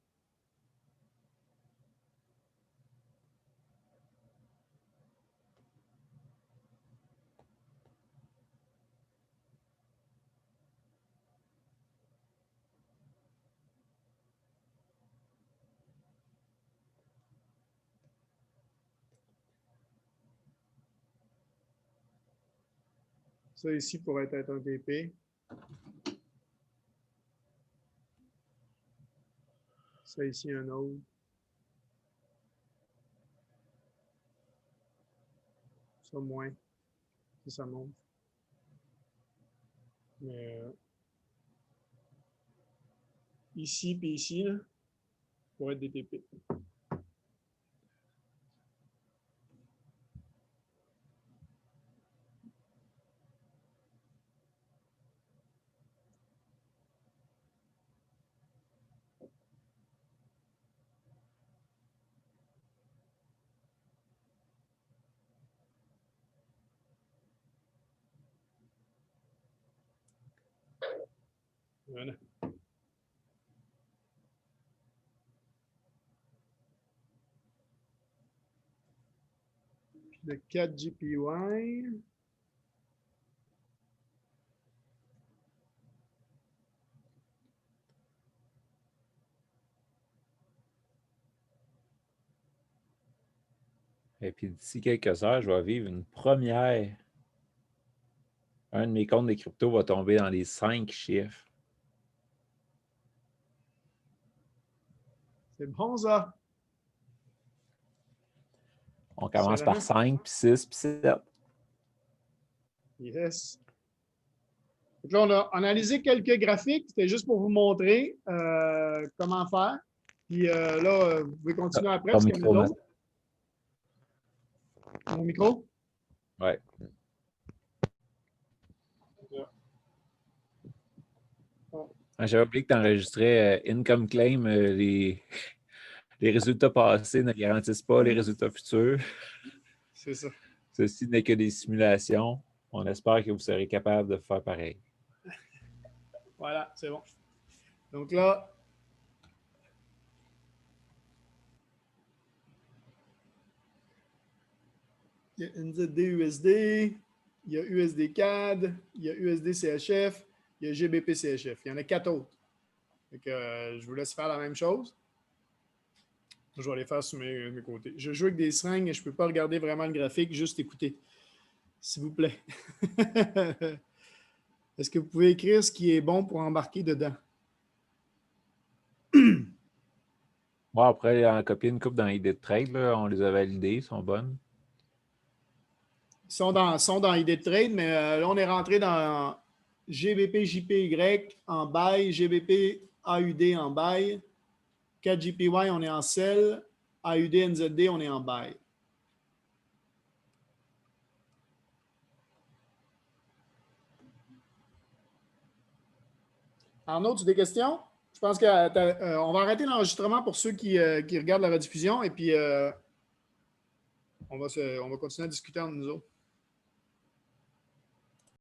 A: Ça ici pourrait être un TP. Ça ici un autre. Ça moins. Ça monte. Mais ici puis ici, là, pourrait être des TP. Voilà. Le 4 GPY.
C: Et puis d'ici quelques heures, je vais vivre une première. Un de mes comptes de crypto va tomber dans les 5 chiffres.
A: C'est bon, ça.
C: On commence par 5, puis 6, puis 7.
A: Yes. Donc là, on a analysé quelques graphiques. C'était juste pour vous montrer comment faire. Puis là, vous pouvez continuer après. Parce qu'il y en a d'autres. Mon micro?
C: Oui. J'avais oublié que tu enregistrais Income Claim. Les résultats passés ne garantissent pas les résultats futurs.
A: C'est ça.
C: Ceci n'est que des simulations. On espère que vous serez capable de faire pareil.
A: Voilà, c'est bon. Donc là, il y a NZD-USD, il y a USD-CAD, il y a USD-CHF, il y a GBP-CHF. Il y en a 4 autres. Donc, je vous laisse faire la même chose. Je vais les faire sur mes côtés. Je joue avec des seringues et je ne peux pas regarder vraiment le graphique, juste écouter. S'il vous plaît. Est-ce que vous pouvez écrire ce qui est bon pour embarquer dedans?
C: Bon, après, on a copié une coupe dans ID de trade. Là, on les a validées, ils sont bonnes.
A: Ils sont dans ID de trade, mais là, on est rentré dans GBP JPY en buy, GBP AUD en buy, 4 JPY, on est en sell, AUD NZD, on est en buy. Arnaud, tu as des questions? Je pense qu'on va arrêter l'enregistrement pour ceux qui regardent la rediffusion et puis on va continuer à discuter entre nous autres.